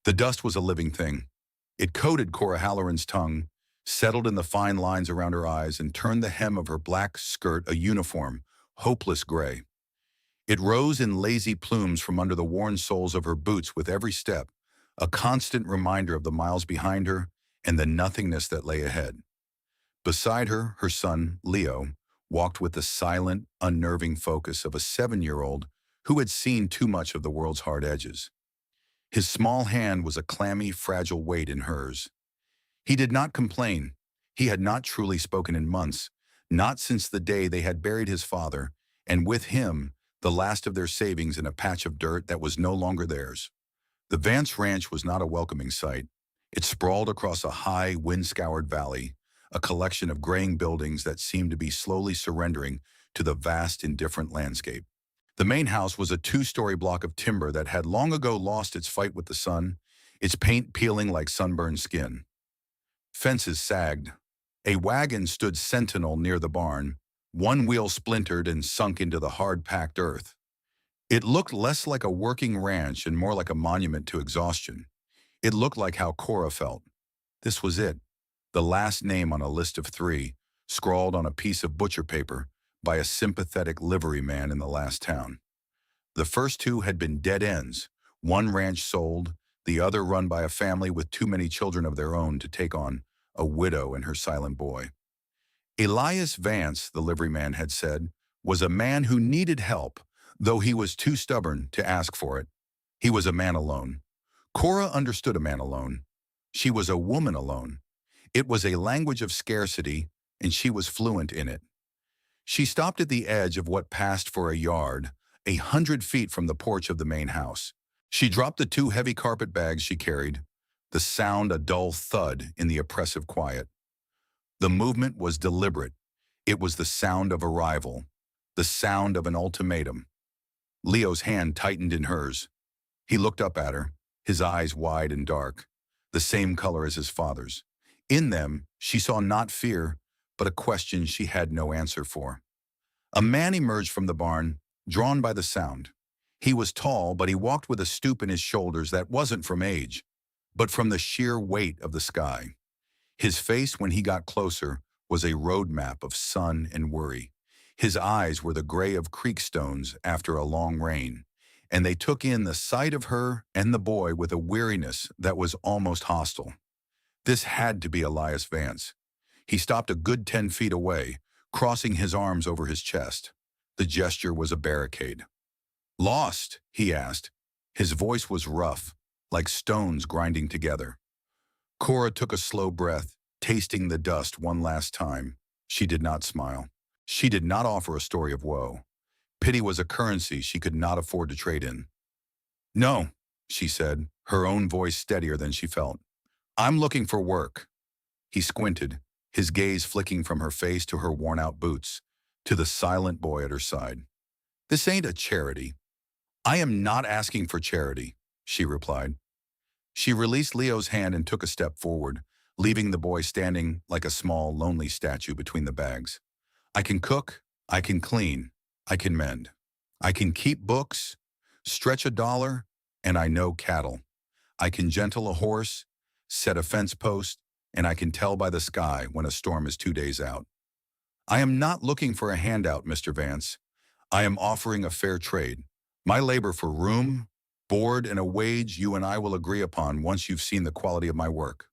The dust was a living thing. It coated Cora Halloran's tongue, settled in the fine lines around her eyes, and turned the hem of her black skirt a uniform, hopeless gray. It rose in lazy plumes from under the worn soles of her boots with every step, a constant reminder of the miles behind her and the nothingness that lay ahead. Beside her, her son, Leo, walked with the silent, unnerving focus of a 7-year-old who had seen too much of the world's hard edges. His small hand was a clammy, fragile weight in hers. He did not complain. He had not truly spoken in months, not since the day they had buried his father, and with him, the last of their savings in a patch of dirt that was no longer theirs. The Vance Ranch was not a welcoming sight. It sprawled across a high, wind-scoured valley, a collection of graying buildings that seemed to be slowly surrendering to the vast, indifferent landscape. The main house was a 2-story block of timber that had long ago lost its fight with the sun, its paint peeling like sunburned skin. Fences sagged. A wagon stood sentinel near the barn, one wheel splintered and sunk into the hard-packed earth. It looked less like a working ranch and more like a monument to exhaustion. It looked like how Cora felt. This was it, the last name on a list of 3, scrawled on a piece of butcher paper by a sympathetic liveryman in the last town. The first 2 had been dead ends, one ranch sold, the other run by a family with too many children of their own to take on a widow and her silent boy. Elias Vance, the liveryman had said, was a man who needed help, though he was too stubborn to ask for it. He was a man alone. Cora understood a man alone. She was a woman alone. It was a language of scarcity, and she was fluent in it. She stopped at the edge of what passed for a yard, 100 feet from the porch of the main house. She dropped the 2 heavy carpet bags she carried, the sound a dull thud in the oppressive quiet. The movement was deliberate. It was the sound of arrival, the sound of an ultimatum. Leo's hand tightened in hers. He looked up at her, his eyes wide and dark, the same color as his father's. In them, she saw not fear, but a question she had no answer for. A man emerged from the barn, drawn by the sound. He was tall, but he walked with a stoop in his shoulders that wasn't from age, but from the sheer weight of the sky. His face, when he got closer, was a road map of sun and worry. His eyes were the gray of creek stones after a long rain, and they took in the sight of her and the boy with a weariness that was almost hostile. This had to be Elias Vance. He stopped a good 10 feet away, crossing his arms over his chest. The gesture was a barricade. "Lost?" he asked. His voice was rough, like stones grinding together. Cora took a slow breath, tasting the dust one last time. She did not smile. She did not offer a story of woe. Pity was a currency she could not afford to trade in. "No," she said, her own voice steadier than she felt. "I'm looking for work." He squinted, his gaze flicking from her face to her worn-out boots, to the silent boy at her side. "This ain't a charity." "I am not asking for charity," she replied. She released Leo's hand and took a step forward, leaving the boy standing like a small, lonely statue between the bags. "I can cook, I can clean, I can mend. I can keep books, stretch a dollar, and I know cattle. I can gentle a horse, set a fence post, and I can tell by the sky when a storm is 2 days out. I am not looking for a handout, Mr. Vance. I am offering a fair trade. My labor for room, board, and a wage you and I will agree upon once you've seen the quality of my work."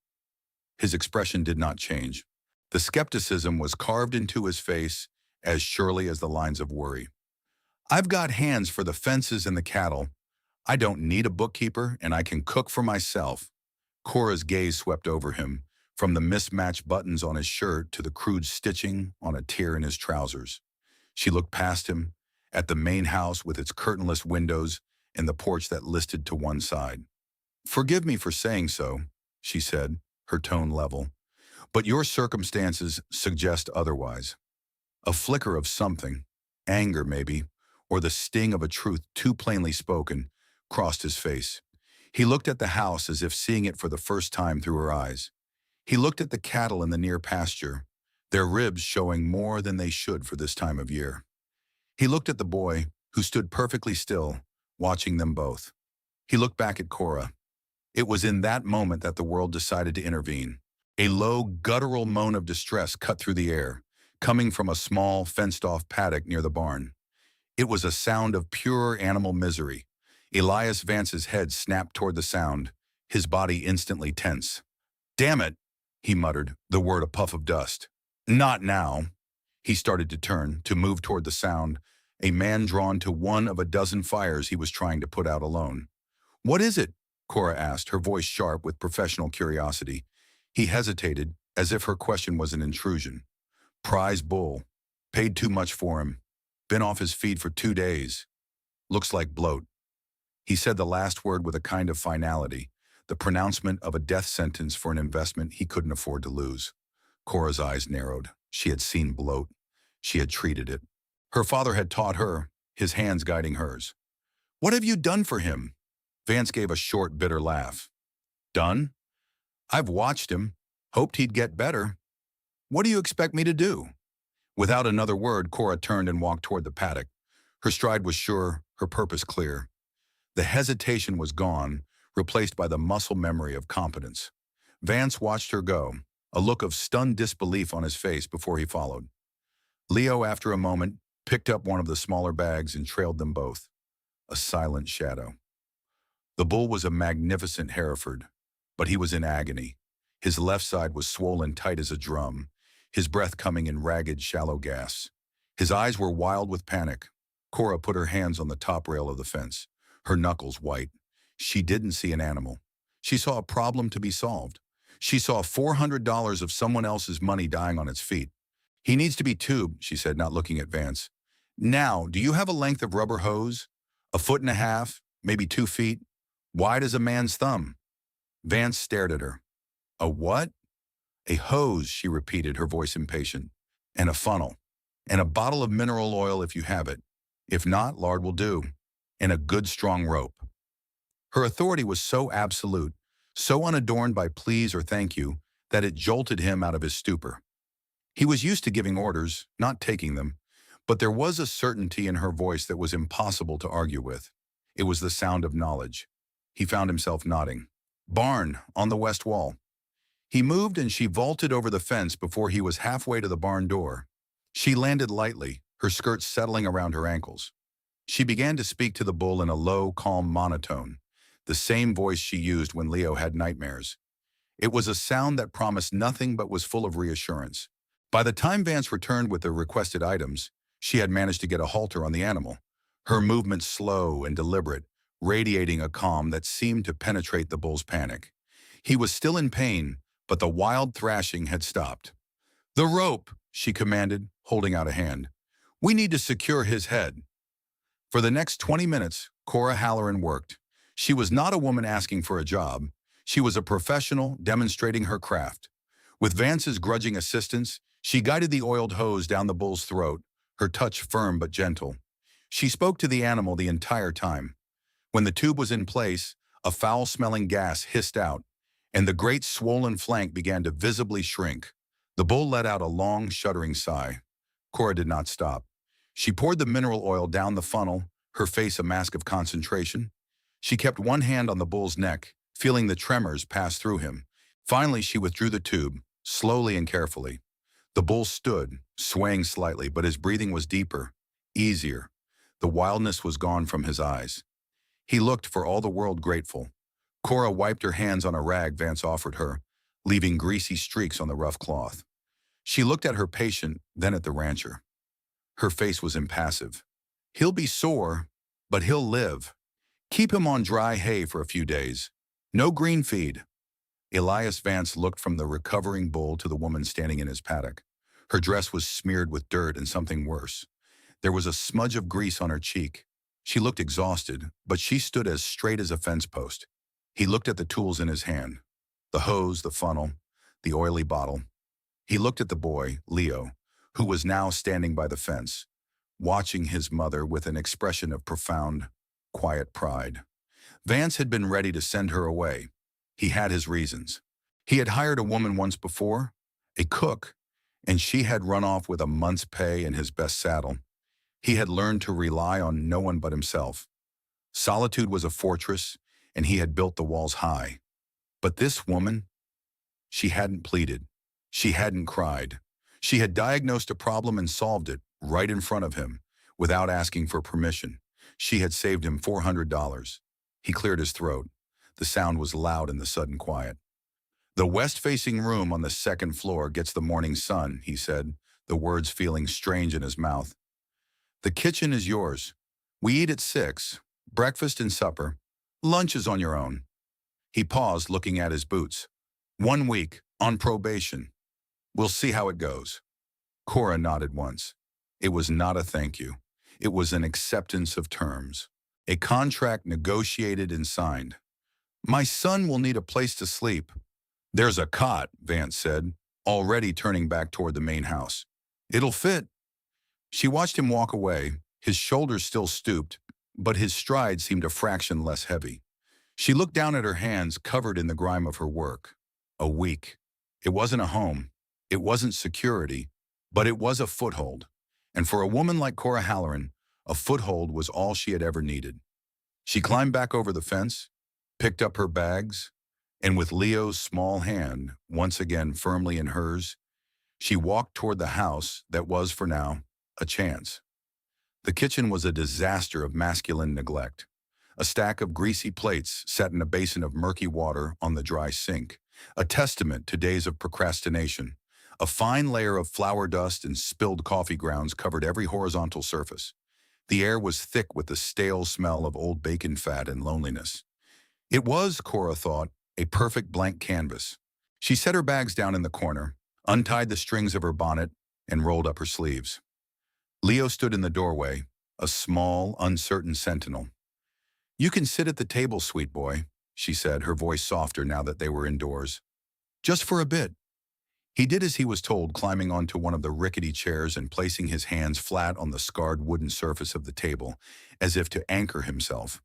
His expression did not change. The skepticism was carved into his face as surely as the lines of worry. "I've got hands for the fences and the cattle. I don't need a bookkeeper, and I can cook for myself." Cora's gaze swept over him, from the mismatched buttons on his shirt to the crude stitching on a tear in his trousers. She looked past him, at the main house with its curtainless windows and the porch that listed to one side. "Forgive me for saying so," she said, her tone level, "but your circumstances suggest otherwise." A flicker of something, anger maybe, or the sting of a truth too plainly spoken, crossed his face. He looked at the house as if seeing it for the first time through her eyes. He looked at the cattle in the near pasture, their ribs showing more than they should for this time of year. He looked at the boy, who stood perfectly still, watching them both. He looked back at Cora. It was in that moment that the world decided to intervene. A low, guttural moan of distress cut through the air, coming from a small, fenced-off paddock near the barn. It was a sound of pure animal misery. Elias Vance's head snapped toward the sound, his body instantly tense. "Damn it," he muttered, the word a puff of dust. "Not now." He started to turn, to move toward the sound, a man drawn to one of a dozen fires he was trying to put out alone. "What is it?" Cora asked, her voice sharp with professional curiosity. He hesitated, as if her question was an intrusion. "Prize bull. Paid too much for him. Been off his feed for 2 days. Looks like bloat." He said the last word with a kind of finality, the pronouncement of a death sentence for an investment he couldn't afford to lose. Cora's eyes narrowed. She had seen bloat. She had treated it. Her father had taught her, his hands guiding hers. "What have you done for him?" Vance gave a short, bitter laugh. "Done? I've watched him. Hoped he'd get better. What do you expect me to do?" Without another word, Cora turned and walked toward the paddock. Her stride was sure, her purpose clear. The hesitation was gone, replaced by the muscle memory of competence. Vance watched her go, a look of stunned disbelief on his face before he followed. Leo, after a moment, picked up one of the smaller bags and trailed them both. A silent shadow. The bull was a magnificent Hereford, but he was in agony. His left side was swollen tight as a drum, his breath coming in ragged, shallow gasps. His eyes were wild with panic. Cora put her hands on the top rail of the fence, her knuckles white. She didn't see an animal. She saw a problem to be solved. She saw $400 of someone else's money dying on its feet. "He needs to be tubed," she said, not looking at Vance. "Now, do you have a length of rubber hose? 1.5 feet, maybe 2 feet? Wide as a man's thumb?" Vance stared at her. "A what?" "A hose," she repeated, her voice impatient. "And a funnel. And a bottle of mineral oil if you have it. If not, lard will do. And a good strong rope." Her authority was so absolute, so unadorned by please or thank you, that it jolted him out of his stupor. He was used to giving orders, not taking them, but there was a certainty in her voice that was impossible to argue with. It was the sound of knowledge. He found himself nodding. "Barn, on the west wall." He moved and she vaulted over the fence before he was halfway to the barn door. She landed lightly, her skirts settling around her ankles. She began to speak to the bull in a low, calm monotone, the same voice she used when Leo had nightmares. It was a sound that promised nothing but was full of reassurance. By the time Vance returned with the requested items, she had managed to get a halter on the animal, her movements slow and deliberate, radiating a calm that seemed to penetrate the bull's panic. He was still in pain, but the wild thrashing had stopped. "The rope," she commanded, holding out a hand. "We need to secure his head." For the next 20 minutes, Cora Halloran worked. She was not a woman asking for a job. She was a professional demonstrating her craft. With Vance's grudging assistance, she guided the oiled hose down the bull's throat, her touch firm but gentle. She spoke to the animal the entire time. When the tube was in place, a foul-smelling gas hissed out, and the great swollen flank began to visibly shrink. The bull let out a long, shuddering sigh. Cora did not stop. She poured the mineral oil down the funnel, her face a mask of concentration. She kept one hand on the bull's neck, feeling the tremors pass through him. Finally, she withdrew the tube, slowly and carefully. The bull stood, swaying slightly, but his breathing was deeper, easier. The wildness was gone from his eyes. He looked for all the world grateful. Cora wiped her hands on a rag Vance offered her, leaving greasy streaks on the rough cloth. She looked at her patient, then at the rancher. Her face was impassive. "He'll be sore, but he'll live. Keep him on dry hay for a few days. No green feed." Elias Vance looked from the recovering bull to the woman standing in his paddock. Her dress was smeared with dirt and something worse. There was a smudge of grease on her cheek. She looked exhausted, but she stood as straight as a fence post. He looked at the tools in his hand, the hose, the funnel, the oily bottle. He looked at the boy, Leo, who was now standing by the fence, watching his mother with an expression of profound, quiet pride. Vance had been ready to send her away. He had his reasons. He had hired a woman once before, a cook, and she had run off with a month's pay and his best saddle. He had learned to rely on no one but himself. Solitude was a fortress, and he had built the walls high. But this woman, she hadn't pleaded. She hadn't cried. She had diagnosed a problem and solved it right in front of him, without asking for permission. She had saved him $400. He cleared his throat. The sound was loud in the sudden quiet. "The west-facing room on the second floor gets the morning sun," he said, the words feeling strange in his mouth. "The kitchen is yours. We eat at 6, breakfast and supper. Lunch is on your own." He paused, looking at his boots. "1 week, on probation. We'll see how it goes." Cora nodded once. It was not a thank you. It was an acceptance of terms. A contract negotiated and signed. "My son will need a place to sleep." "There's a cot," Vance said, already turning back toward the main house. "It'll fit." She watched him walk away, his shoulders still stooped, but his stride seemed a fraction less heavy. She looked down at her hands covered in the grime of her work. A week. It wasn't a home. It wasn't security, but it was a foothold. And for a woman like Cora Halloran, a foothold was all she had ever needed. She climbed back over the fence, picked up her bags, and with Leo's small hand once again firmly in hers, she walked toward the house that was, for now, a chance. The kitchen was a disaster of masculine neglect. A stack of greasy plates sat in a basin of murky water on the dry sink, a testament to days of procrastination. A fine layer of flour dust and spilled coffee grounds covered every horizontal surface. The air was thick with the stale smell of old bacon fat and loneliness. It was, Cora thought, a perfect blank canvas. She set her bags down in the corner, untied the strings of her bonnet, and rolled up her sleeves. Leo stood in the doorway, a small, uncertain sentinel. "You can sit at the table, sweet boy," she said, her voice softer now that they were indoors. "Just for a bit." He did as he was told, climbing onto one of the rickety chairs and placing his hands flat on the scarred wooden surface of the table, as if to anchor himself.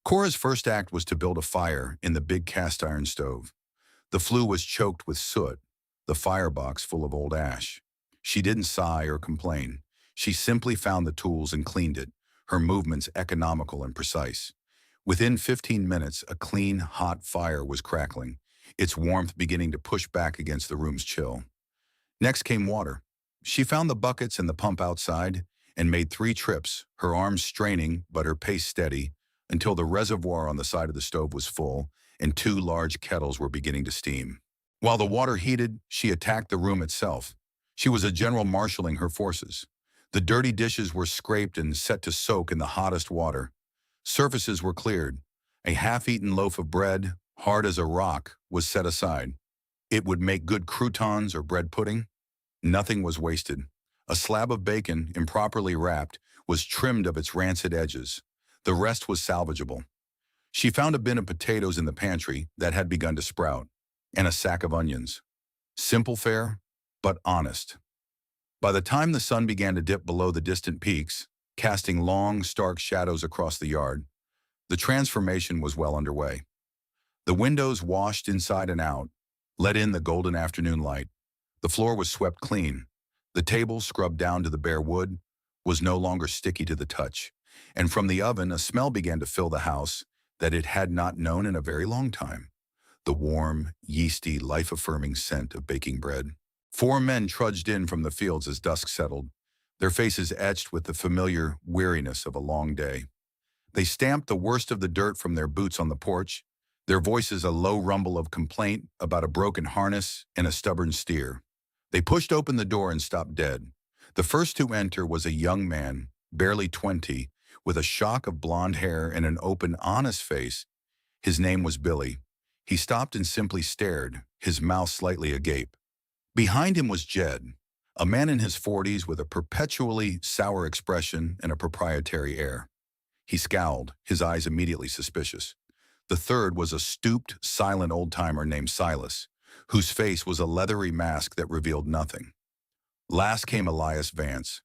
Cora's first act was to build a fire in the big cast-iron stove. The flue was choked with soot, the firebox full of old ash. She didn't sigh or complain. She simply found the tools and cleaned it, her movements economical and precise. Within 15 minutes, a clean, hot fire was crackling, its warmth beginning to push back against the room's chill. Next came water. She found the buckets and the pump outside and made 3 trips, her arms straining but her pace steady, until the reservoir on the side of the stove was full and 2 large kettles were beginning to steam. While the water heated, she attacked the room itself. She was a general marshaling her forces. The dirty dishes were scraped and set to soak in the hottest water. Surfaces were cleared. A half-eaten loaf of bread, hard as a rock, was set aside. It would make good croutons or bread pudding. Nothing was wasted. A slab of bacon, improperly wrapped, was trimmed of its rancid edges. The rest was salvageable. She found a bin of potatoes in the pantry that had begun to sprout, and a sack of onions. Simple fare, but honest. By the time the sun began to dip below the distant peaks, casting long, stark shadows across the yard, the transformation was well underway. The windows washed inside and out, let in the golden afternoon light. The floor was swept clean. The table, scrubbed down to the bare wood, was no longer sticky to the touch, and from the oven a smell began to fill the house that it had not known in a very long time. The warm, yeasty, life-affirming scent of baking bread. 4 men trudged in from the fields as dusk settled, their faces etched with the familiar weariness of a long day. They stamped the worst of the dirt from their boots on the porch, their voices a low rumble of complaint about a broken harness and a stubborn steer. They pushed open the door and stopped dead. The first to enter was a young man, barely 20, with a shock of blonde hair and an open, honest face. His name was Billy. He stopped and simply stared, his mouth slightly agape. Behind him was Jed, a man in his 40s with a perpetually sour expression and a proprietary air. He scowled, his eyes immediately suspicious. The third was a stooped, silent old-timer named Silas, whose face was a leathery mask that revealed nothing. Last came Elias Vance.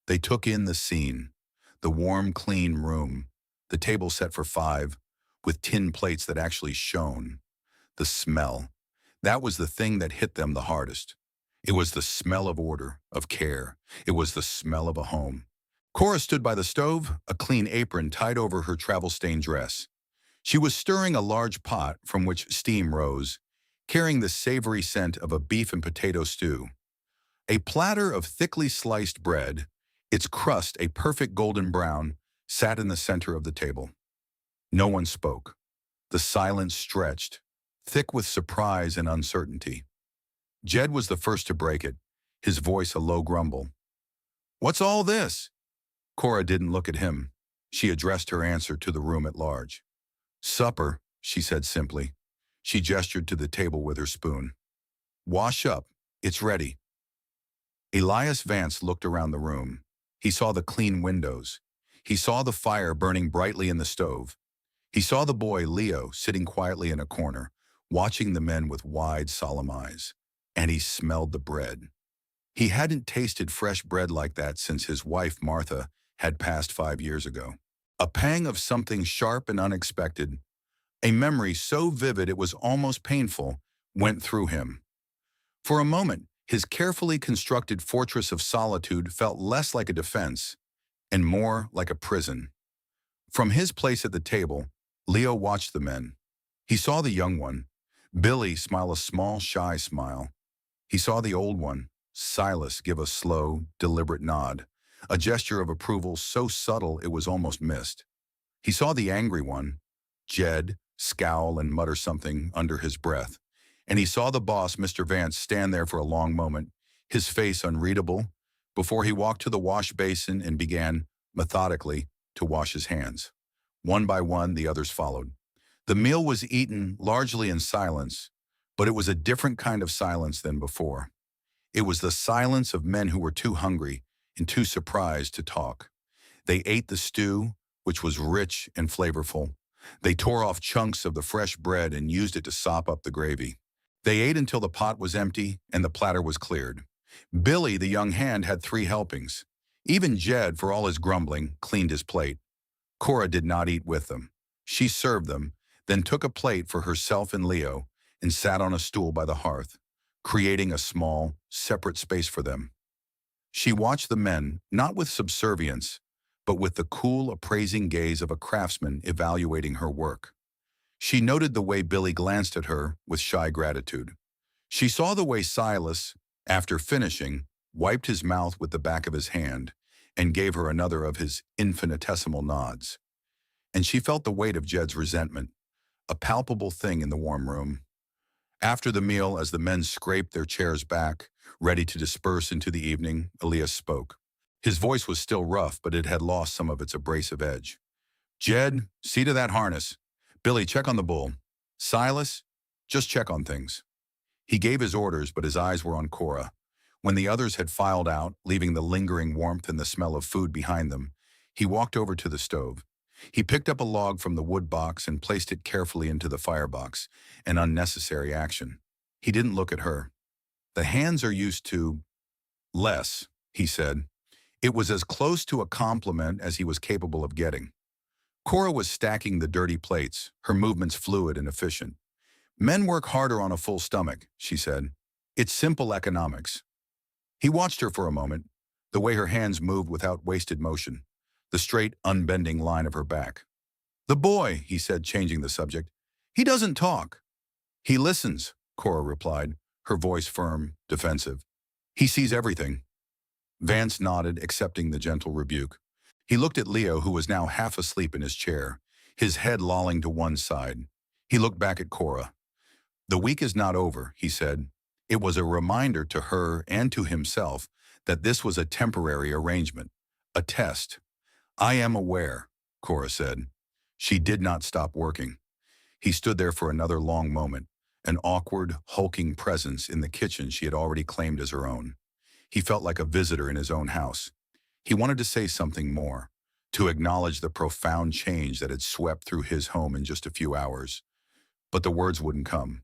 They took in the scene. The warm, clean room, the table set for 5, with tin plates that actually shone. The smell. That was the thing that hit them the hardest. It was the smell of order, of care. It was the smell of a home. Cora stood by the stove, a clean apron tied over her travel-stained dress. She was stirring a large pot from which steam rose, carrying the savory scent of a beef and potato stew. A platter of thickly sliced bread, its crust a perfect golden brown, sat in the center of the table. No one spoke. The silence stretched, thick with surprise and uncertainty. Jed was the first to break it, his voice a low grumble. "What's all this?" Cora didn't look at him. She addressed her answer to the room at large. "Supper," she said simply. She gestured to the table with her spoon. "Wash up. It's ready." Elias Vance looked around the room. He saw the clean windows. He saw the fire burning brightly in the stove. He saw the boy, Leo, sitting quietly in a corner, watching the men with wide, solemn eyes. And he smelled the bread. He hadn't tasted fresh bread like that since his wife, Martha, had passed 5 years ago. A pang of something sharp and unexpected, a memory so vivid it was almost painful, went through him. For a moment, his carefully constructed fortress of solitude felt less like a defense and more like a prison. From his place at the table, Leo watched the men. He saw the young one, Billy, smile a small, shy smile. He saw the old one, Silas, give a slow, deliberate nod, a gesture of approval so subtle it was almost missed. He saw the angry one, Jed, scowl and mutter something under his breath. And he saw the boss, Mr. Vance, stand there for a long moment, his face unreadable, before he walked to the wash basin and began, methodically, to wash his hands. One by one, the others followed. The meal was eaten largely in silence, but it was a different kind of silence than before. It was the silence of men who were too hungry and too surprised to talk. They ate the stew, which was rich and flavorful. They tore off chunks of the fresh bread and used it to sop up the gravy. They ate until the pot was empty and the platter was cleared. Billy, the young hand, had 3 helpings. Even Jed, for all his grumbling, cleaned his plate. Cora did not eat with them. She served them, then took a plate for herself and Leo and sat on a stool by the hearth, creating a small, separate space for them. She watched the men, not with subservience, but with the cool, appraising gaze of a craftsman evaluating her work. She noted the way Billy glanced at her with shy gratitude. She saw the way Silas, after finishing, wiped his mouth with the back of his hand and gave her another of his infinitesimal nods. And she felt the weight of Jed's resentment, a palpable thing in the warm room. After the meal, as the men scraped their chairs back, ready to disperse into the evening, Elias spoke. His voice was still rough, but it had lost some of its abrasive edge. "Jed, see to that harness. Billy, check on the bull. Silas, just check on things." He gave his orders, but his eyes were on Cora. When the others had filed out, leaving the lingering warmth and the smell of food behind them, he walked over to the stove. He picked up a log from the wood box and placed it carefully into the firebox, an unnecessary action. He didn't look at her. "The hands are used to less," he said. It was as close to a compliment as he was capable of getting. Cora was stacking the dirty plates, her movements fluid and efficient. "Men work harder on a full stomach," she said. "It's simple economics." He watched her for a moment, the way her hands moved without wasted motion, the straight, unbending line of her back. "The boy," he said, changing the subject, "he doesn't talk." "He listens," Cora replied, her voice firm, defensive. "He sees everything." Vance nodded, accepting the gentle rebuke. He looked at Leo, who was now half asleep in his chair, his head lolling to one side. He looked back at Cora. "The week is not over," he said. It was a reminder to her and to himself that this was a temporary arrangement, a test. "I am aware," Cora said. She did not stop working. He stood there for another long moment, an awkward, hulking presence in the kitchen she had already claimed as her own. He felt like a visitor in his own house. He wanted to say something more, to acknowledge the profound change that had swept through his home in just a few hours. But the words wouldn't come.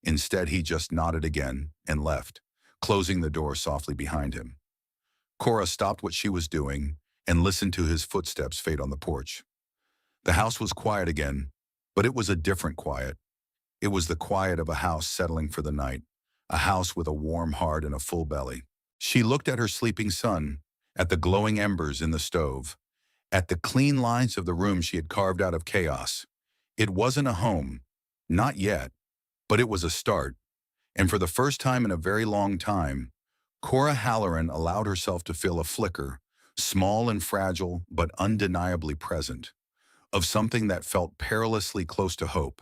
Instead, he just nodded again and left, closing the door softly behind him. Cora stopped what she was doing and listened to his footsteps fade on the porch. The house was quiet again, but it was a different quiet. It was the quiet of a house settling for the night, a house with a warm heart and a full belly. She looked at her sleeping son, at the glowing embers in the stove, at the clean lines of the room she had carved out of chaos. It wasn't a home, not yet, but it was a start, and for the first time in a very long time, Cora Halloran allowed herself to feel a flicker, small and fragile but undeniably present, of something that felt perilously close to hope.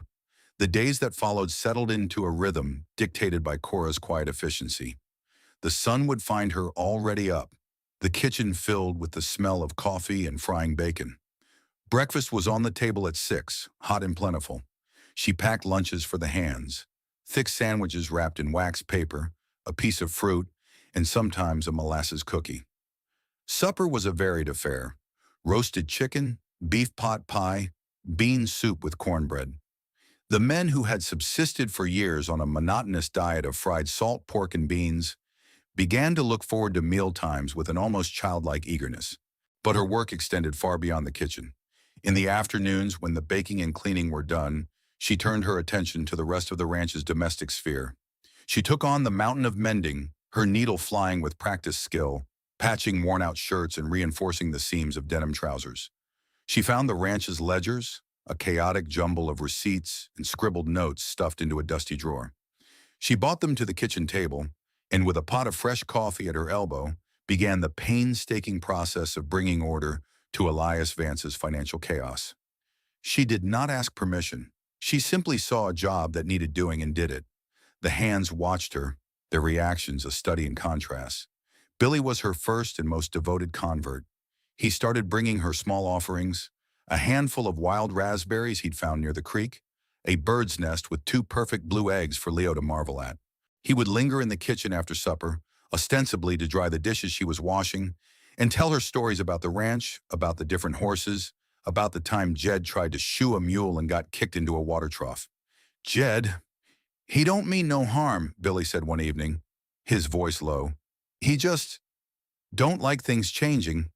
The days that followed settled into a rhythm dictated by Cora's quiet efficiency. The sun would find her already up, the kitchen filled with the smell of coffee and frying bacon. Breakfast was on the table at 6, hot and plentiful. She packed lunches for the hands, thick sandwiches wrapped in wax paper, a piece of fruit, and sometimes a molasses cookie. Supper was a varied affair: roasted chicken, beef pot pie, bean soup with cornbread. The men who had subsisted for years on a monotonous diet of fried salt pork and beans began to look forward to meal times with an almost childlike eagerness. But her work extended far beyond the kitchen. In the afternoons, when the baking and cleaning were done, she turned her attention to the rest of the ranch's domestic sphere. She took on the mountain of mending, her needle flying with practiced skill, patching worn-out shirts and reinforcing the seams of denim trousers. She found the ranch's ledgers, a chaotic jumble of receipts and scribbled notes stuffed into a dusty drawer. She brought them to the kitchen table, and with a pot of fresh coffee at her elbow, began the painstaking process of bringing order to Elias Vance's financial chaos. She did not ask permission. She simply saw a job that needed doing and did it. The hands watched her, their reactions a study in contrast. Billy was her first and most devoted convert. He started bringing her small offerings: a handful of wild raspberries he'd found near the creek, a bird's nest with 2 perfect blue eggs for Leo to marvel at. He would linger in the kitchen after supper, ostensibly to dry the dishes she was washing, and tell her stories about the ranch, about the different horses, about the time Jed tried to shoe a mule and got kicked into a water trough. "Jed, he don't mean no harm," Billy said one evening, his voice low. "He just don't like things changing."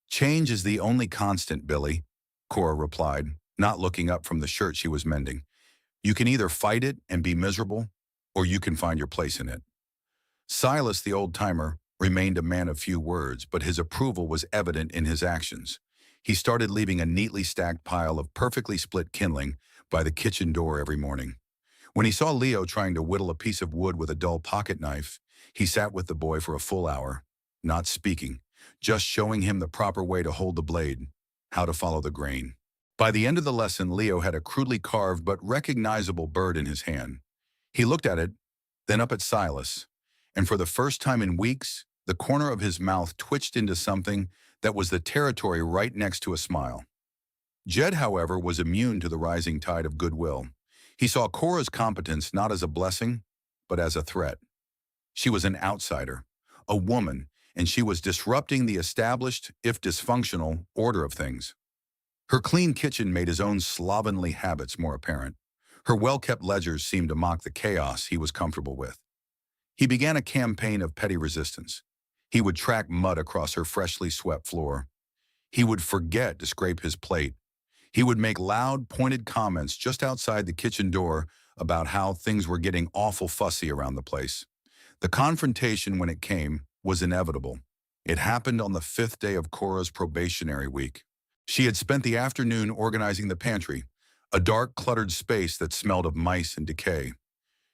"Change is the only constant, Billy," Cora replied, not looking up from the shirt she was mending. "You can either fight it and be miserable, or you can find your place in it." Silas, the old-timer, remained a man of few words, but his approval was evident in his actions. He started leaving a neatly stacked pile of perfectly split kindling by the kitchen door every morning. When he saw Leo trying to whittle a piece of wood with a dull pocket knife, he sat with the boy for a full hour, not speaking, just showing him the proper way to hold the blade, how to follow the grain. By the end of the lesson, Leo had a crudely carved but recognizable bird in his hand. He looked at it, then up at Silas, and for the first time in weeks, the corner of his mouth twitched into something that was the territory right next to a smile. Jed, however, was immune to the rising tide of goodwill. He saw Cora's competence not as a blessing, but as a threat. She was an outsider, a woman, and she was disrupting the established, if dysfunctional, order of things. Her clean kitchen made his own slovenly habits more apparent. Her well-kept ledgers seemed to mock the chaos he was comfortable with. He began a campaign of petty resistance. He would track mud across her freshly swept floor. He would forget to scrape his plate. He would make loud, pointed comments just outside the kitchen door about how things were getting awful fussy around the place. The confrontation, when it came, was inevitable. It happened on the 5th day of Cora's probationary week. She had spent the afternoon organizing the pantry, a dark, cluttered space that smelled of mice and decay.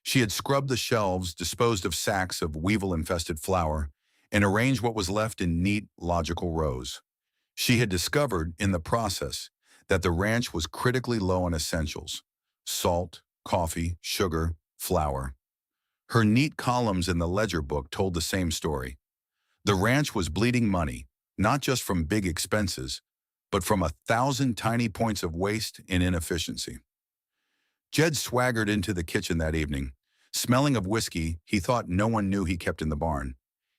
She had scrubbed the shelves, disposed of sacks of weevil-infested flour, and arranged what was left in neat, logical rows. She had discovered, in the process, that the ranch was critically low on essentials: salt, coffee, sugar, flour. Her neat columns in the ledger book told the same story. The ranch was bleeding money, not just from big expenses, but from 1,000 tiny points of waste and inefficiency. Jed swaggered into the kitchen that evening. Smelling of whiskey, he thought no one knew he kept in the barn.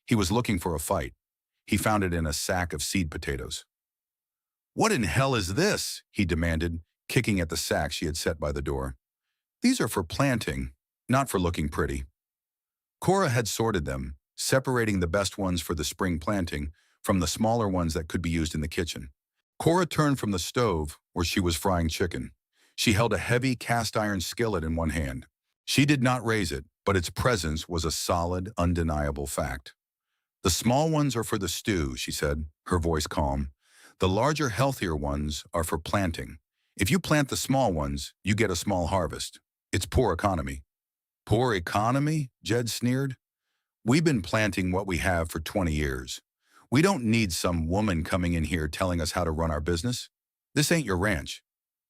He was looking for a fight. He found it in a sack of seed potatoes. "What in hell is this?" he demanded, kicking at the sack she had set by the door. "These are for planting, not for looking pretty." Cora had sorted them, separating the best ones for the spring planting from the smaller ones that could be used in the kitchen. Cora turned from the stove, where she was frying chicken. She held a heavy cast-iron skillet in one hand. She did not raise it, but its presence was a solid, undeniable fact. "The small ones are for the stew," she said, her voice calm. "The larger, healthier ones are for planting. If you plant the small ones, you get a small harvest. It's poor economy. Poor economy? Jed sneered. We've been planting what we have for 20 years. We don't need some woman coming in here telling us how to run our business. This ain't your ranch.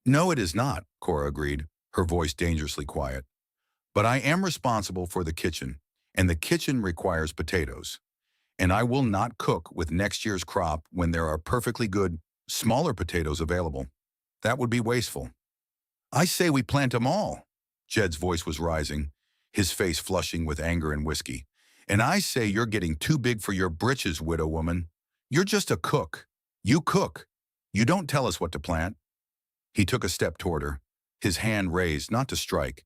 No, it is not, Cora agreed, her voice dangerously quiet. But I am responsible for the kitchen, and the kitchen requires potatoes. And I will not cook with next year's crop when there are perfectly good, smaller potatoes available. That would be wasteful. I say we plant them all. Jed's voice was rising, his face flushing with anger and whiskey. And I say you're getting too big for your britches, widow woman. You're just a cook. You cook. You don't tell us what to plant. He took a step toward her, his hand raised not to strike,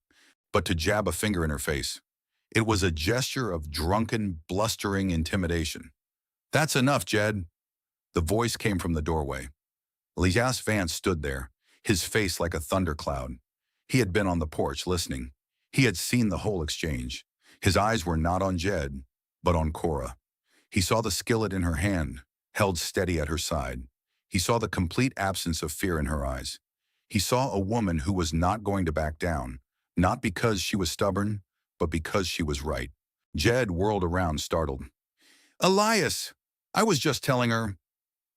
but to jab a finger in her face. It was a gesture of drunken, blustering intimidation. That's enough, Jed. The voice came from the doorway. Elias Vance stood there, his face like a thundercloud. He had been on the porch listening. He had seen the whole exchange. His eyes were not on Jed, but on Cora. He saw the skillet in her hand, held steady at her side. He saw the complete absence of fear in her eyes. He saw a woman who was not going to back down, not because she was stubborn, but because she was right. Jed whirled around, startled. Elias, I was just telling her.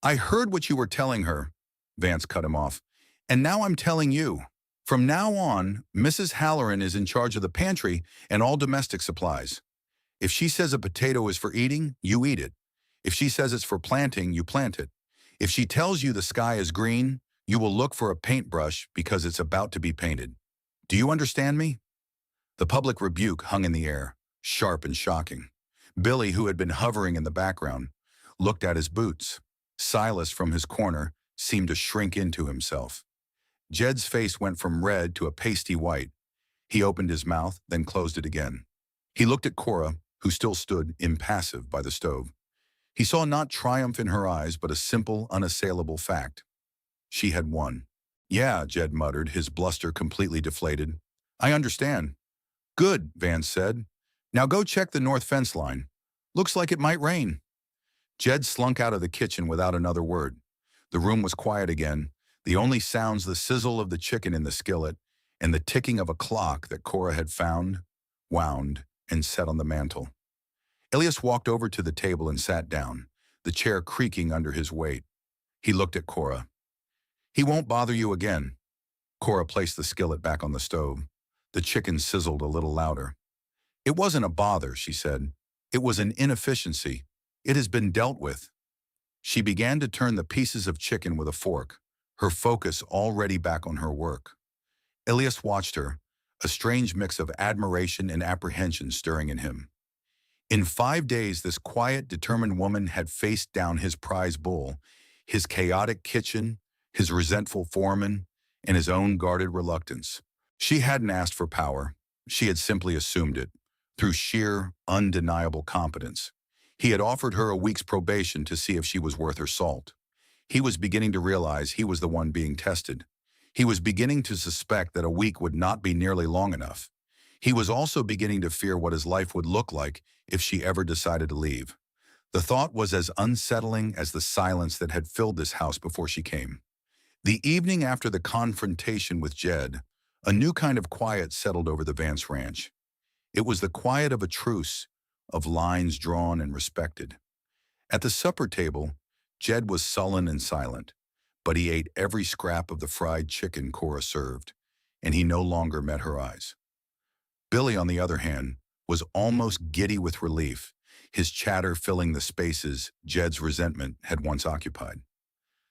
I heard what you were telling her, Vance cut him off. And now I'm telling you. From now on, Mrs. Halloran is in charge of the pantry and all domestic supplies. If she says a potato is for eating, you eat it. If she says it's for planting, you plant it. If she tells you the sky is green, you will look for a paintbrush because it's about to be painted. Do you understand me? The public rebuke hung in the air, sharp and shocking. Billy, who had been hovering in the background, looked at his boots. Silas, from his corner, seemed to shrink into himself. Jed's face went from red to a pasty white. He opened his mouth, then closed it again. He looked at Cora, who still stood impassive by the stove. He saw not triumph in her eyes, but a simple, unassailable fact. She had won. Yeah, Jed muttered, his bluster completely deflated. I understand. Good, Vance said. Now go check the north fence line. Looks like it might rain. Jed slunk out of the kitchen without another word. The room was quiet again, the only sounds the sizzle of the chicken in the skillet and the ticking of a clock that Cora had found, wound, and set on the mantel. Elias walked over to the table and sat down, the chair creaking under his weight. He looked at Cora. He won't bother you again. Cora placed the skillet back on the stove. The chicken sizzled a little louder. It wasn't a bother, she said. It was an inefficiency. It has been dealt with. She began to turn the pieces of chicken with a fork, her focus already back on her work. Elias watched her, a strange mix of admiration and apprehension stirring in him. In 5 days, this quiet, determined woman had faced down his prize bull, his chaotic kitchen, his resentful foreman, and his own guarded reluctance. She hadn't asked for power. She had simply assumed it, through sheer, undeniable competence. He had offered her a week's probation to see if she was worth her salt. He was beginning to realize he was the one being tested. He was beginning to suspect that a week would not be nearly long enough. He was also beginning to fear what his life would look like if she ever decided to leave. The thought was as unsettling as the silence that had filled this house before she came. The evening after the confrontation with Jed, a new kind of quiet settled over the Vance Ranch. It was the quiet of a truce, of lines drawn and respected. At the supper table, Jed was sullen and silent, but he ate every scrap of the fried chicken Cora served, and he no longer met her eyes. Billy, on the other hand, was almost giddy with relief, his chatter filling the spaces Jed's resentment had once occupied.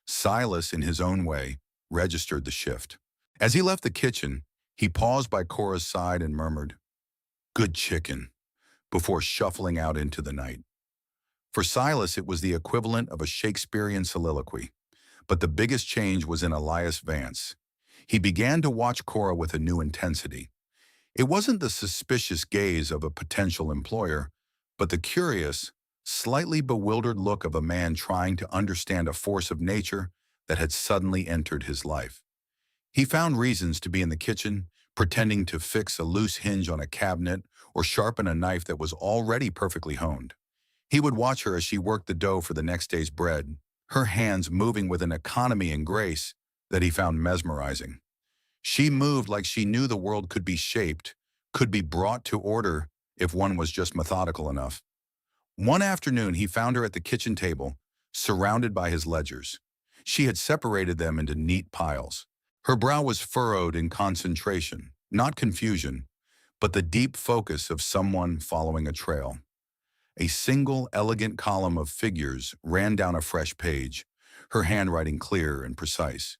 Silas, in his own way, registered the shift. As he left the kitchen, he paused by Cora's side and murmured, "Good chicken," before shuffling out into the night. For Silas, it was the equivalent of a Shakespearean soliloquy. But the biggest change was in Elias Vance. He began to watch Cora with a new intensity. It wasn't the suspicious gaze of a potential employer, but the curious, slightly bewildered look of a man trying to understand a force of nature that had suddenly entered his life. He found reasons to be in the kitchen, pretending to fix a loose hinge on a cabinet or sharpen a knife that was already perfectly honed. He would watch her as she worked the dough for the next day's bread, her hands moving with an economy and grace that he found mesmerizing. She moved like she knew the world could be shaped, could be brought to order if one was just methodical enough. One afternoon, he found her at the kitchen table, surrounded by his ledgers. She had separated them into neat piles. Her brow was furrowed in concentration, not confusion, but the deep focus of someone following a trail. A single elegant column of figures ran down a fresh page, her handwriting clear and precise.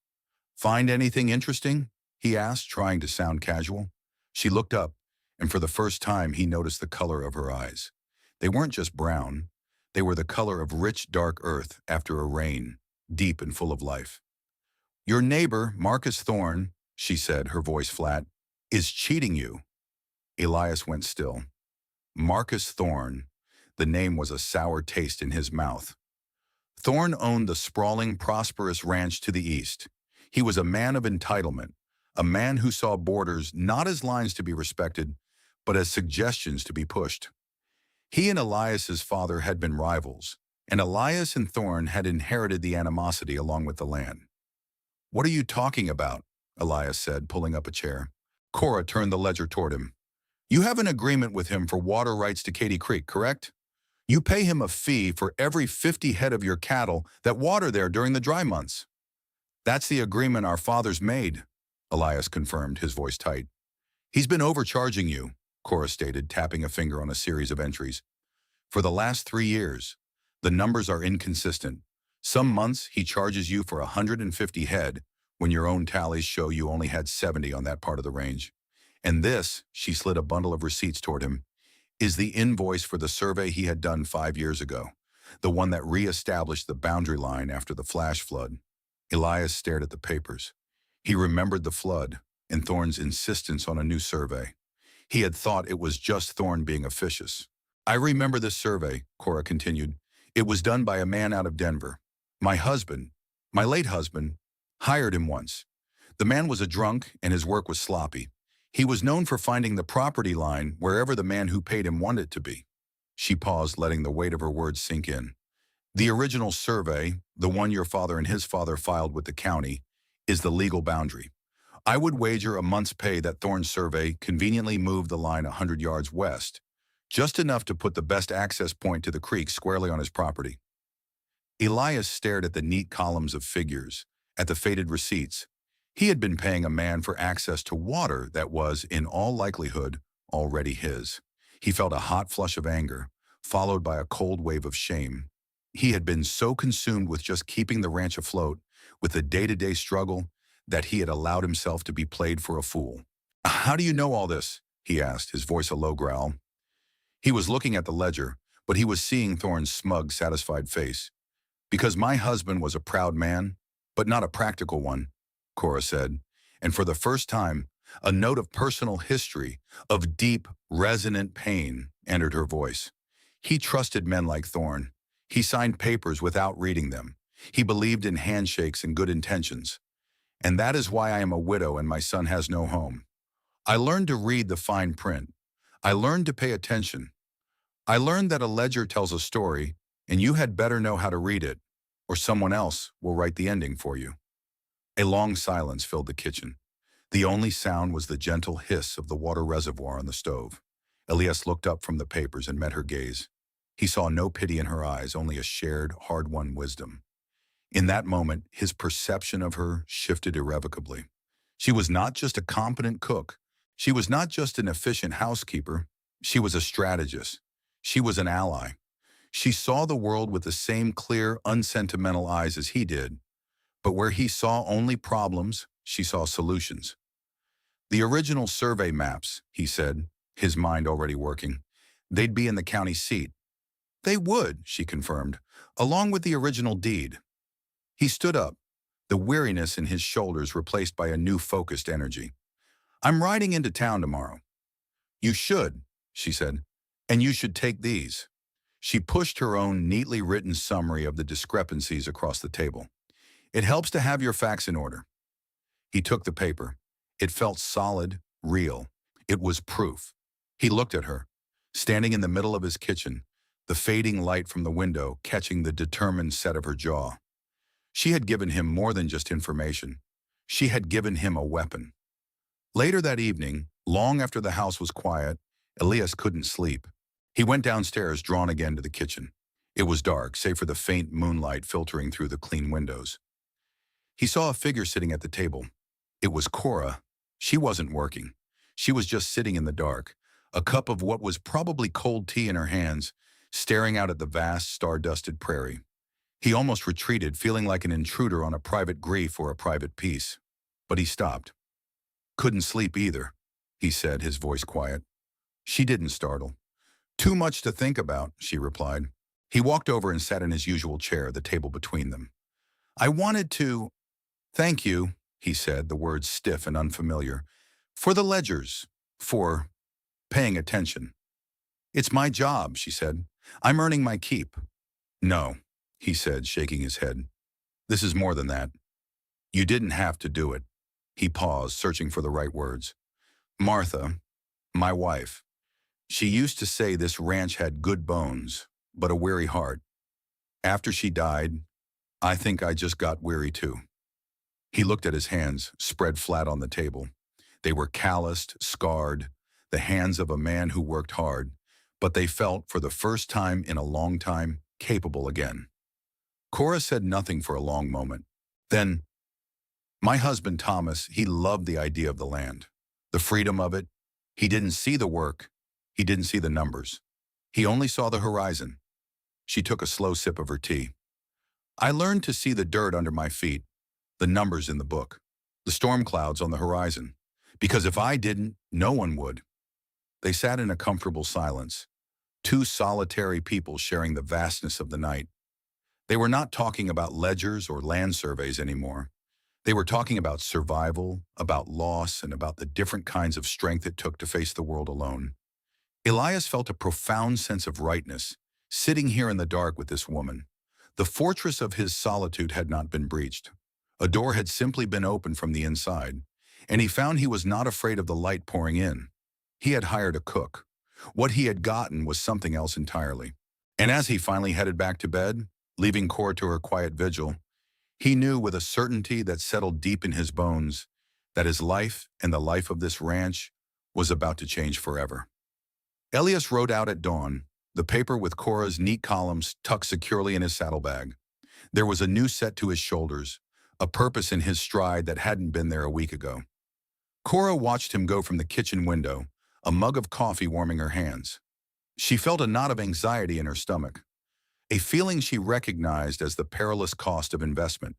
"Find anything interesting?" he asked, trying to sound casual. She looked up, and for the first time he noticed the color of her eyes. They weren't just brown, they were the color of rich, dark earth after a rain, deep and full of life. "Your neighbor, Marcus Thorne," she said, her voice flat, "is cheating you." Elias went still. Marcus Thorne. The name was a sour taste in his mouth. Thorne owned the sprawling, prosperous ranch to the east. He was a man of entitlement, a man who saw borders not as lines to be respected, but as suggestions to be pushed. He and Elias's father had been rivals, and Elias and Thorne had inherited the animosity along with the land. "What are you talking about?" Elias said, pulling up a chair. Cora turned the ledger toward him. "You have an agreement with him for water rights to Katy Creek, correct? You pay him a fee for every 50 head of your cattle that water there during the dry months." "That's the agreement our fathers made," Elias confirmed, his voice tight. "He's been overcharging you," Cora stated, tapping a finger on a series of entries. "For the last 3 years. The numbers are inconsistent. Some months he charges you for 150 head, when your own tallies show you only had 70 on that part of the range. And this," she slid a bundle of receipts toward him, "is the invoice for the survey he had done 5 years ago, the one that re-established the boundary line after the flash flood." Elias stared at the papers. He remembered the flood and Thorne's insistence on a new survey. He had thought it was just Thorne being officious. "I remember this survey," Cora continued. "It was done by a man out of Denver. My husband, my late husband, hired him once. The man was a drunk and his work was sloppy. He was known for finding the property line wherever the man who paid him wanted it to be." She paused, letting the weight of her words sink in. "The original survey, the one your father and his father filed with the county, is the legal boundary. I would wager a month's pay that Thorne's survey conveniently moved the line 100 yards west, just enough to put the best access point to the creek squarely on his property." Elias stared at the neat columns of figures, at the faded receipts. He had been paying a man for access to water that was, in all likelihood, already his. He felt a hot flush of anger, followed by a cold wave of shame. He had been so consumed with just keeping the ranch afloat, with the day-to-day struggle, that he had allowed himself to be played for a fool. "How do you know all this?" he asked, his voice a low growl. He was looking at the ledger, but he was seeing Thorne's smug, satisfied face. "Because my husband was a proud man, but not a practical one," Cora said, and for the first time, a note of personal history, of deep, resonant pain, entered her voice. "He trusted men like Thorne. He signed papers without reading them. He believed in handshakes and good intentions. And that is why I am a widow and my son has no home. I learned to read the fine print. I learned to pay attention. I learned that a ledger tells a story, and you had better know how to read it, or someone else will write the ending for you." A long silence filled the kitchen. The only sound was the gentle hiss of the water reservoir on the stove. Elias looked up from the papers and met her gaze. He saw no pity in her eyes, only a shared, hard-won wisdom. In that moment, his perception of her shifted irrevocably. She was not just a competent cook. She was not just an efficient housekeeper. She was a strategist. She was an ally. She saw the world with the same clear, unsentimental eyes as he did. But where he saw only problems, she saw solutions. "The original survey maps," he said, his mind already working. "They'd be in the county seat." "They would," she confirmed, "along with the original deed." He stood up, the weariness in his shoulders replaced by a new focused energy. "I'm riding into town tomorrow." "You should," she said, "and you should take these." She pushed her own neatly written summary of the discrepancies across the table. "It helps to have your facts in order." He took the paper. It felt solid, real. It was proof. He looked at her, standing in the middle of his kitchen, the fading light from the window catching the determined set of her jaw. She had given him more than just information. She had given him a weapon. Later that evening, long after the house was quiet, Elias couldn't sleep. He went downstairs, drawn again to the kitchen. It was dark, save for the faint moonlight filtering through the clean windows. He saw a figure sitting at the table. It was Cora. She wasn't working. She was just sitting in the dark, a cup of what was probably cold tea in her hands, staring out at the vast, star-dusted prairie. He almost retreated, feeling like an intruder on a private grief or a private peace. But he stopped. "Couldn't sleep either," he said, his voice quiet. She didn't startle. "Too much to think about," she replied. He walked over and sat in his usual chair, the table between them. "I wanted to thank you," he said, the words stiff and unfamiliar, "for the ledgers, for paying attention." "It's my job," she said. "I'm earning my keep." "No," he said, shaking his head. "This is more than that. You didn't have to do it." He paused, searching for the right words. "Martha, my wife, she used to say this ranch had good bones, but a weary heart. After she died, I think I just got weary too." He looked at his hands, spread flat on the table. They were calloused, scarred, the hands of a man who worked hard, but they felt, for the first time in a long time, capable again. Cora said nothing for a long moment. Then, "My husband Thomas, he loved the idea of the land, the freedom of it. He didn't see the work. He didn't see the numbers. He only saw the horizon." She took a slow sip of her tea. "I learned to see the dirt under my feet, the numbers in the book, the storm clouds on the horizon, because if I didn't, no one would." They sat in a comfortable silence, two solitary people sharing the vastness of the night. They were not talking about ledgers or land surveys anymore. They were talking about survival, about loss, and about the different kinds of strength it took to face the world alone. Elias felt a profound sense of rightness, sitting here in the dark with this woman. The fortress of his solitude had not been breached. A door had simply been opened from the inside, and he found he was not afraid of the light pouring in. He had hired a cook. What he had gotten was something else entirely. And as he finally headed back to bed, leaving Cora to her quiet vigil, he knew with a certainty that settled deep in his bones that his life and the life of this ranch was about to change forever. Elias rode out at dawn, the paper with Cora's neat columns tucked securely in his saddlebag. There was a new set to his shoulders, a purpose in his stride that hadn't been there a week ago. Cora watched him go from the kitchen window, a mug of coffee warming her hands. She felt a knot of anxiety in her stomach, a feeling she recognized as the perilous cost of investment.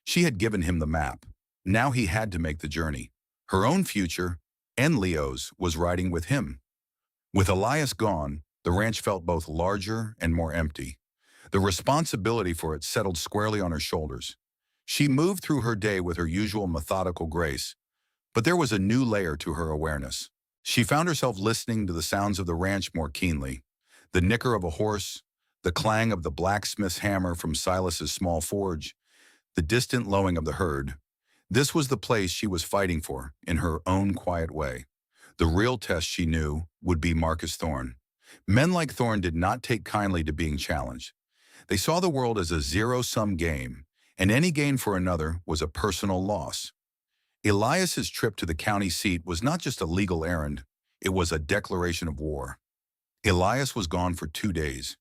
She had given him the map. Now he had to make the journey. Her own future, and Leo's, was riding with him. With Elias gone, the ranch felt both larger and more empty. The responsibility for it settled squarely on her shoulders. She moved through her day with her usual methodical grace, but there was a new layer to her awareness. She found herself listening to the sounds of the ranch more keenly. The nicker of a horse, the clang of the blacksmith's hammer from Silas's small forge, the distant lowing of the herd. This was the place she was fighting for, in her own quiet way. The real test, she knew, would be Marcus Thorne. Men like Thorne did not take kindly to being challenged. They saw the world as a zero-sum game, and any gain for another was a personal loss. Elias's trip to the county seat was not just a legal errand, it was a declaration of war. Elias was gone for 2 days.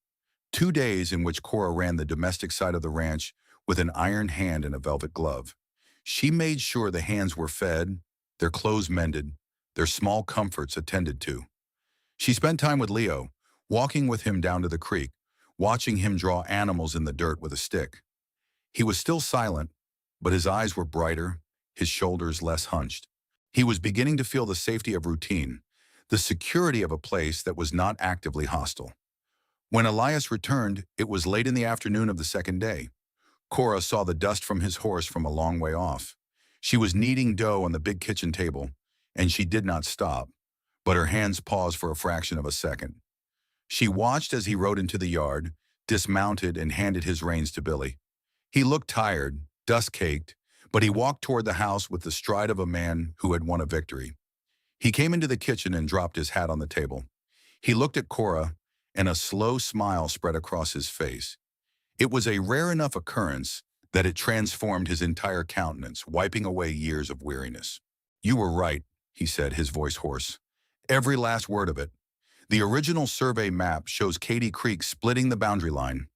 2 days in which Cora ran the domestic side of the ranch with an iron hand and a velvet glove. She made sure the hands were fed, their clothes mended, their small comforts attended to. She spent time with Leo, walking with him down to the creek, watching him draw animals in the dirt with a stick. He was still silent, but his eyes were brighter, his shoulders less hunched. He was beginning to feel the safety of routine, the security of a place that was not actively hostile. When Elias returned, it was late in the afternoon of the second day. Cora saw the dust from his horse from a long way off. She was kneading dough on the big kitchen table, and she did not stop, but her hands paused for a fraction of a second. She watched as he rode into the yard, dismounted and handed his reins to Billy. He looked tired, dust-caked, but he walked toward the house with the stride of a man who had won a victory. He came into the kitchen and dropped his hat on the table. He looked at Cora, and a slow smile spread across his face. It was a rare enough occurrence, that it transformed his entire countenance, wiping away years of weariness. "You were right," he said, his voice hoarse. "Every last word of it. The original survey map shows Katy Creek splitting the boundary line.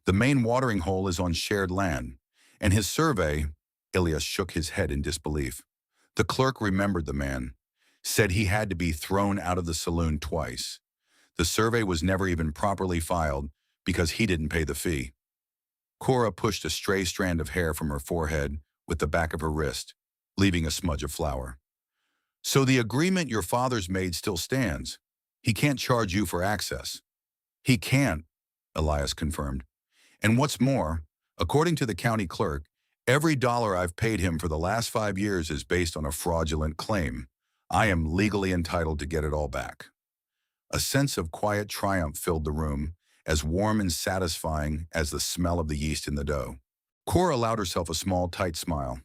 The main watering hole is on shared land. And his survey," Ilias shook his head in disbelief. The clerk remembered the man, said he had to be thrown out of the saloon twice. The survey was never even properly filed because he didn't pay the fee. Cora pushed a stray strand of hair from her forehead with the back of her wrist, leaving a smudge of flour. "So the agreement your father's made still stands. He can't charge you for access." "He can't," Elias confirmed. "And what's more, according to the county clerk, every dollar I've paid him for the last 5 years is based on a fraudulent claim. I am legally entitled to get it all back." A sense of quiet triumph filled the room, as warm and satisfying as the smell of the yeast in the dough. Cora allowed herself a small, tight smile.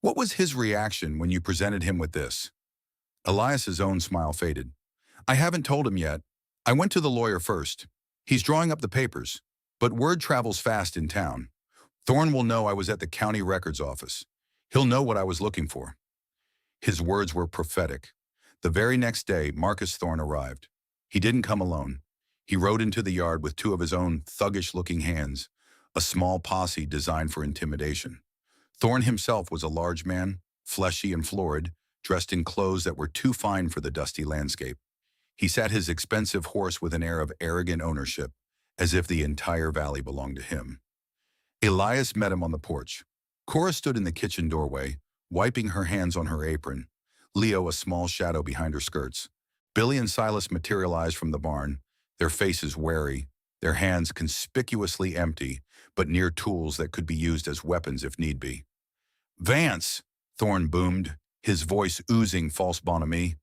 "What was his reaction when you presented him with this?" Elias's own smile faded. "I haven't told him yet. I went to the lawyer first. He's drawing up the papers. But word travels fast in town. Thorne will know I was at the county records office. He'll know what I was looking for." His words were prophetic. The very next day, Marcus Thorne arrived. He didn't come alone. He rode into the yard with two of his own thuggish-looking hands, a small posse designed for intimidation. Thorne himself was a large man, fleshy and florid, dressed in clothes that were too fine for the dusty landscape. He sat his expensive horse with an air of arrogant ownership, as if the entire valley belonged to him. Elias met him on the porch. Cora stood in the kitchen doorway, wiping her hands on her apron, Leo a small shadow behind her skirts. Billy and Silas materialized from the barn, their faces wary, their hands conspicuously empty, but near tools that could be used as weapons if need be. "Vance," Thorne boomed, his voice oozing false bonhomie.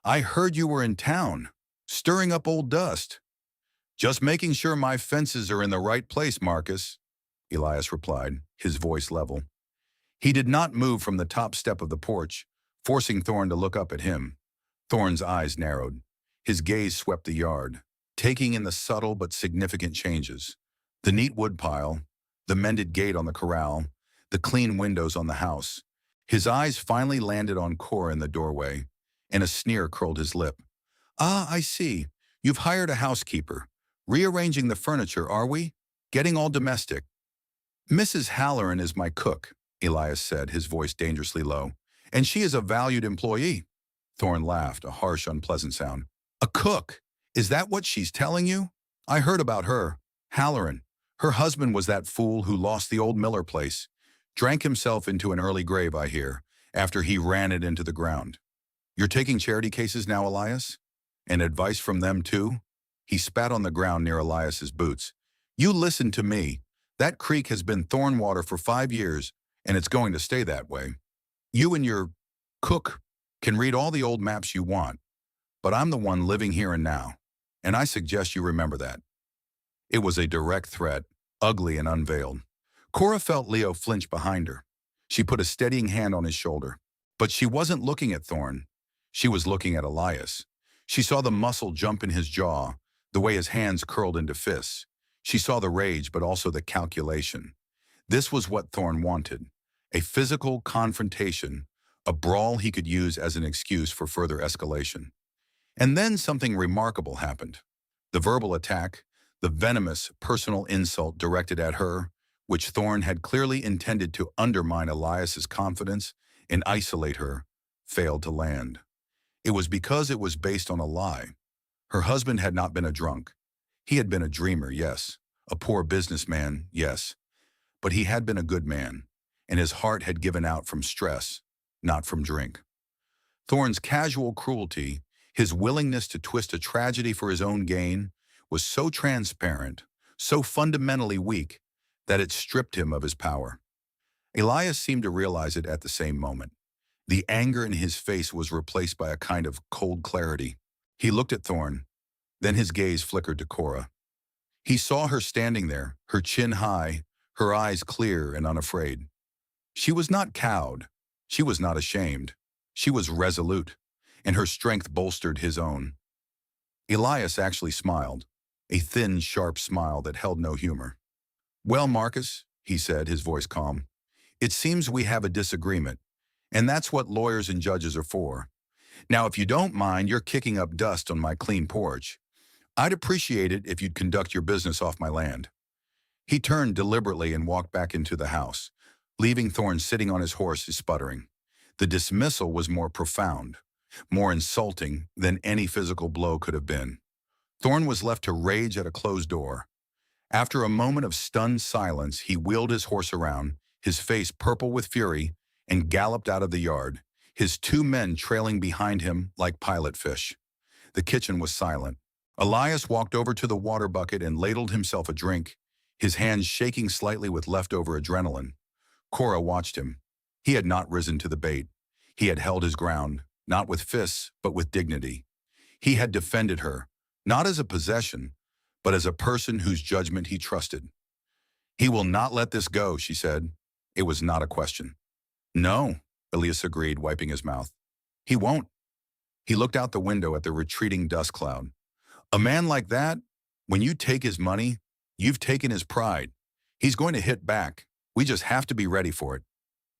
"I heard you were in town, stirring up old dust." "Just making sure my fences are in the right place, Marcus," Elias replied, his voice level. He did not move from the top step of the porch, forcing Thorne to look up at him. Thorne's eyes narrowed. His gaze swept the yard, taking in the subtle but significant changes. The neat woodpile, the mended gate on the corral, the clean windows on the house. His eyes finally landed on Cora in the doorway, and a sneer curled his lip. "Ah, I see. You've hired a housekeeper. Rearranging the furniture, are we? Getting all domestic." "Mrs. Halloran is my cook," Elias said, his voice dangerously low. "And she is a valued employee." Thorne laughed, a harsh, unpleasant sound. "A cook? Is that what she's telling you? I heard about her. Halloran. Her husband was that fool who lost the old Miller place. Drank himself into an early grave, I hear, after he ran it into the ground. You're taking charity cases now, Elias? And advice from them, too?" He spat on the ground near Elias's boots. "You listen to me. That creek has been thorn water for 5 years, and it's going to stay that way. You and your cook can read all the old maps you want, but I'm the one living here and now, and I suggest you remember that." It was a direct threat, ugly and unveiled. Cora felt Leo flinch behind her. She put a steadying hand on his shoulder. But she wasn't looking at Thorne. She was looking at Elias. She saw the muscle jump in his jaw, the way his hands curled into fists. She saw the rage, but also the calculation. This was what Thorne wanted. A physical confrontation, a brawl he could use as an excuse for further escalation. And then something remarkable happened. The verbal attack, the venomous personal insult directed at her, which Thorne had clearly intended to undermine Elias's confidence and isolate her, failed to land. It was because it was based on a lie. Her husband had not been a drunk. He had been a dreamer, yes. A poor businessman, yes. But he had been a good man, and his heart had given out from stress, not from drink. Thorne's casual cruelty, his willingness to twist a tragedy for his own gain, was so transparent, so fundamentally weak, that it stripped him of his power. Elias seemed to realize it at the same moment. The anger in his face was replaced by a kind of cold clarity. He looked at Thorne, then his gaze flickered to Cora. He saw her standing there, her chin high, her eyes clear and unafraid. She was not cowed. She was not ashamed. She was resolute, and her strength bolstered his own. Elias actually smiled, a thin, sharp smile that held no humor. "Well, Marcus, he said, his voice calm. "It seems we have a disagreement, and that's what lawyers and judges are for. Now, if you don't mind, you're kicking up dust on my clean porch. I'd appreciate it if you'd conduct your business off my land." He turned deliberately and walked back into the house, leaving Thorne sitting on his horse, sputtering. The dismissal was more profound, more insulting than any physical blow could have been. Thorne was left to rage at a closed door. After a moment of stunned silence, he wheeled his horse around, his face purple with fury, and galloped out of the yard, his two men trailing behind him like pilot fish. The kitchen was silent. Elias walked over to the water bucket and ladled himself a drink, his hands shaking slightly with leftover adrenaline. Cora watched him. He had not risen to the bait. He had held his ground, not with fists, but with dignity. He had defended her, not as a possession, but as a person whose judgment he trusted. "He will not let this go," she said. It was not a question. "No," Elias agreed, wiping his mouth. "He won't." He looked out the window at the retreating dust cloud. "A man like that, when you take his money, you've taken his pride. He's going to hit back. We just have to be ready for it."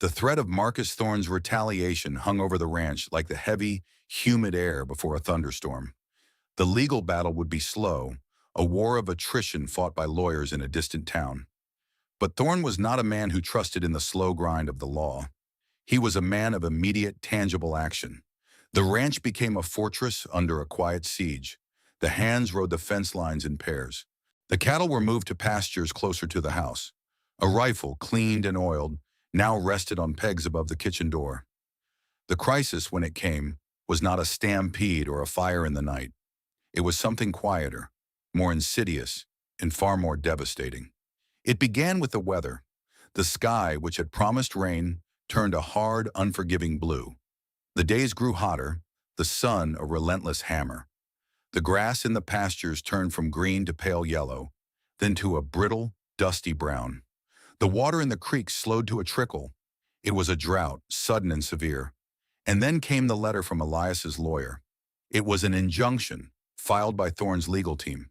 The threat of Marcus Thorne's retaliation hung over the ranch like the heavy, humid air before a thunderstorm. The legal battle would be slow, a war of attrition fought by lawyers in a distant town. But Thorne was not a man who trusted in the slow grind of the law. He was a man of immediate, tangible action. The ranch became a fortress under a quiet siege. The hands rode the fence lines in pairs. The cattle were moved to pastures closer to the house. A rifle, cleaned and oiled, now rested on pegs above the kitchen door. The crisis, when it came, was not a stampede or a fire in the night. It was something quieter, more insidious, and far more devastating. It began with the weather. The sky, which had promised rain, turned a hard, unforgiving blue. The days grew hotter, the sun a relentless hammer. The grass in the pastures turned from green to pale yellow, then to a brittle, dusty brown. The water in the creek slowed to a trickle. It was a drought, sudden and severe. And then came the letter from Elias's lawyer. It was an injunction, filed by Thorne's legal team.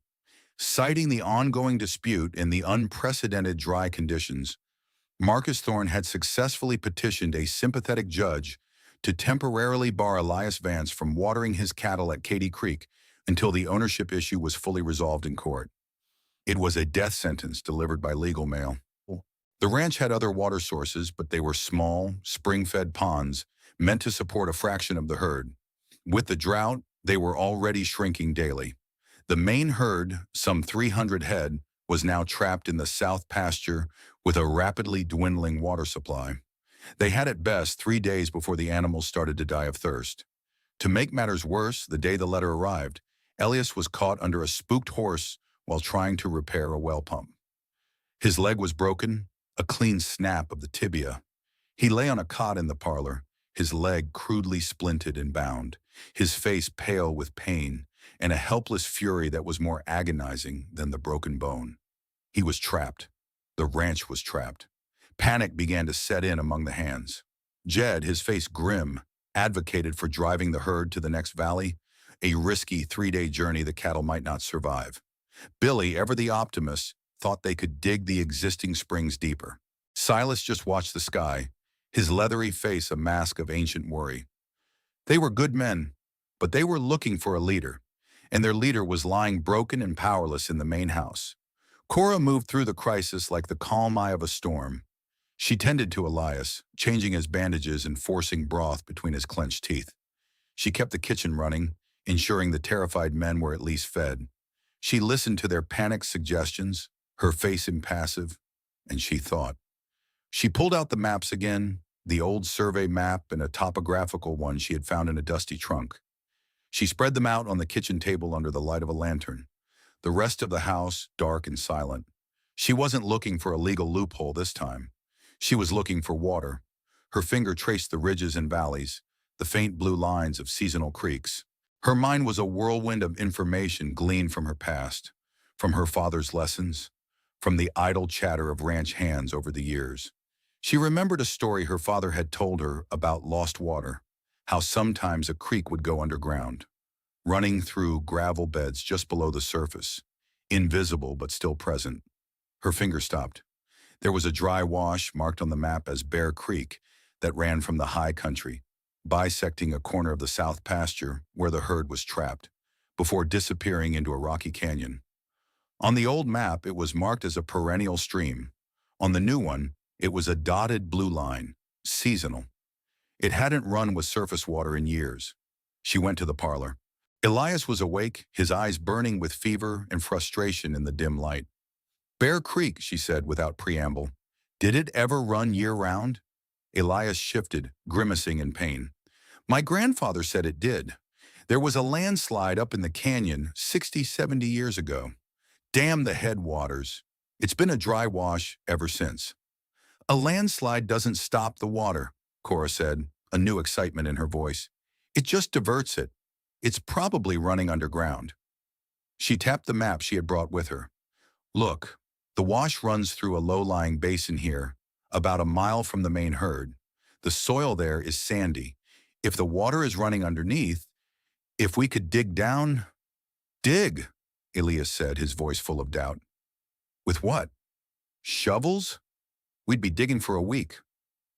Citing the ongoing dispute and the unprecedented dry conditions, Marcus Thorne had successfully petitioned a sympathetic judge to temporarily bar Elias Vance from watering his cattle at Katy Creek until the ownership issue was fully resolved in court. It was a death sentence delivered by legal mail. The ranch had other water sources, but they were small, spring-fed ponds meant to support a fraction of the herd. With the drought, they were already shrinking daily. The main herd, some 300 head, was now trapped in the south pasture with a rapidly dwindling water supply. They had at best 3 days before the animals started to die of thirst. To make matters worse, the day the letter arrived, Elias was caught under a spooked horse while trying to repair a well pump. His leg was broken, a clean snap of the tibia. He lay on a cot in the parlor, his leg crudely splinted and bound, his face pale with pain, and a helpless fury that was more agonizing than the broken bone. He was trapped. The ranch was trapped. Panic began to set in among the hands. Jed, his face grim, advocated for driving the herd to the next valley, a risky 3-day journey the cattle might not survive. Billy, ever the optimist, thought they could dig the existing springs deeper. Silas just watched the sky, his leathery face a mask of ancient worry. They were good men, but they were looking for a leader, and their leader was lying broken and powerless in the main house. Cora moved through the crisis like the calm eye of a storm. She tended to Elias, changing his bandages and forcing broth between his clenched teeth. She kept the kitchen running, ensuring the terrified men were at least fed. She listened to their panicked suggestions, her face impassive, and she thought. She pulled out the maps again, the old survey map and a topographical one she had found in a dusty trunk. She spread them out on the kitchen table under the light of a lantern. The rest of the house, dark and silent. She wasn't looking for a legal loophole this time. She was looking for water. Her finger traced the ridges and valleys, the faint blue lines of seasonal creeks. Her mind was a whirlwind of information gleaned from her past, from her father's lessons, from the idle chatter of ranch hands over the years. She remembered a story her father had told her about lost water, how sometimes a creek would go underground, running through gravel beds just below the surface, invisible but still present. Her finger stopped. There was a dry wash marked on the map as Bear Creek that ran from the high country, bisecting a corner of the south pasture where the herd was trapped, before disappearing into a rocky canyon. On the old map, it was marked as a perennial stream. On the new one, it was a dotted blue line, seasonal. It hadn't run with surface water in years. She went to the parlor. Elias was awake, his eyes burning with fever and frustration in the dim light. Bear Creek, she said without preamble. Did it ever run year-round? Elias shifted, grimacing in pain. My grandfather said it did. There was a landslide up in the canyon 60, 70 years ago. Damn the headwaters. It's been a dry wash ever since. A landslide doesn't stop the water, Cora said, a new excitement in her voice. It just diverts it. It's probably running underground. She tapped the map she had brought with her. Look, the wash runs through a low-lying basin here, about a mile from the main herd. The soil there is sandy. If the water is running underneath, if we could dig down... Dig, Elias said, his voice full of doubt. With what? Shovels? We'd be digging for a week.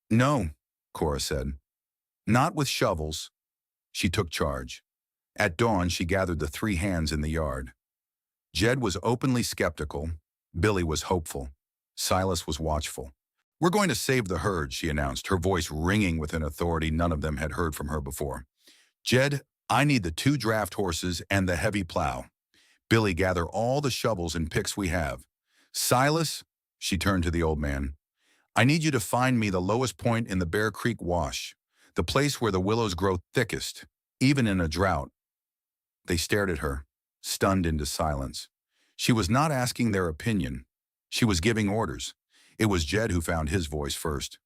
No, Cora said. Not with shovels. She took charge. At dawn, she gathered the 3 hands in the yard. Jed was openly skeptical. Billy was hopeful. Silas was watchful. We're going to save the herd, she announced, her voice ringing with an authority none of them had heard from her before. Jed, I need the 2 draft horses and the heavy plow. Billy, gather all the shovels and picks we have. Silas, she turned to the old man, I need you to find me the lowest point in the Bear Creek wash, the place where the willows grow thickest, even in a drought. They stared at her, stunned into silence. She was not asking their opinion. She was giving orders. It was Jed who found his voice first.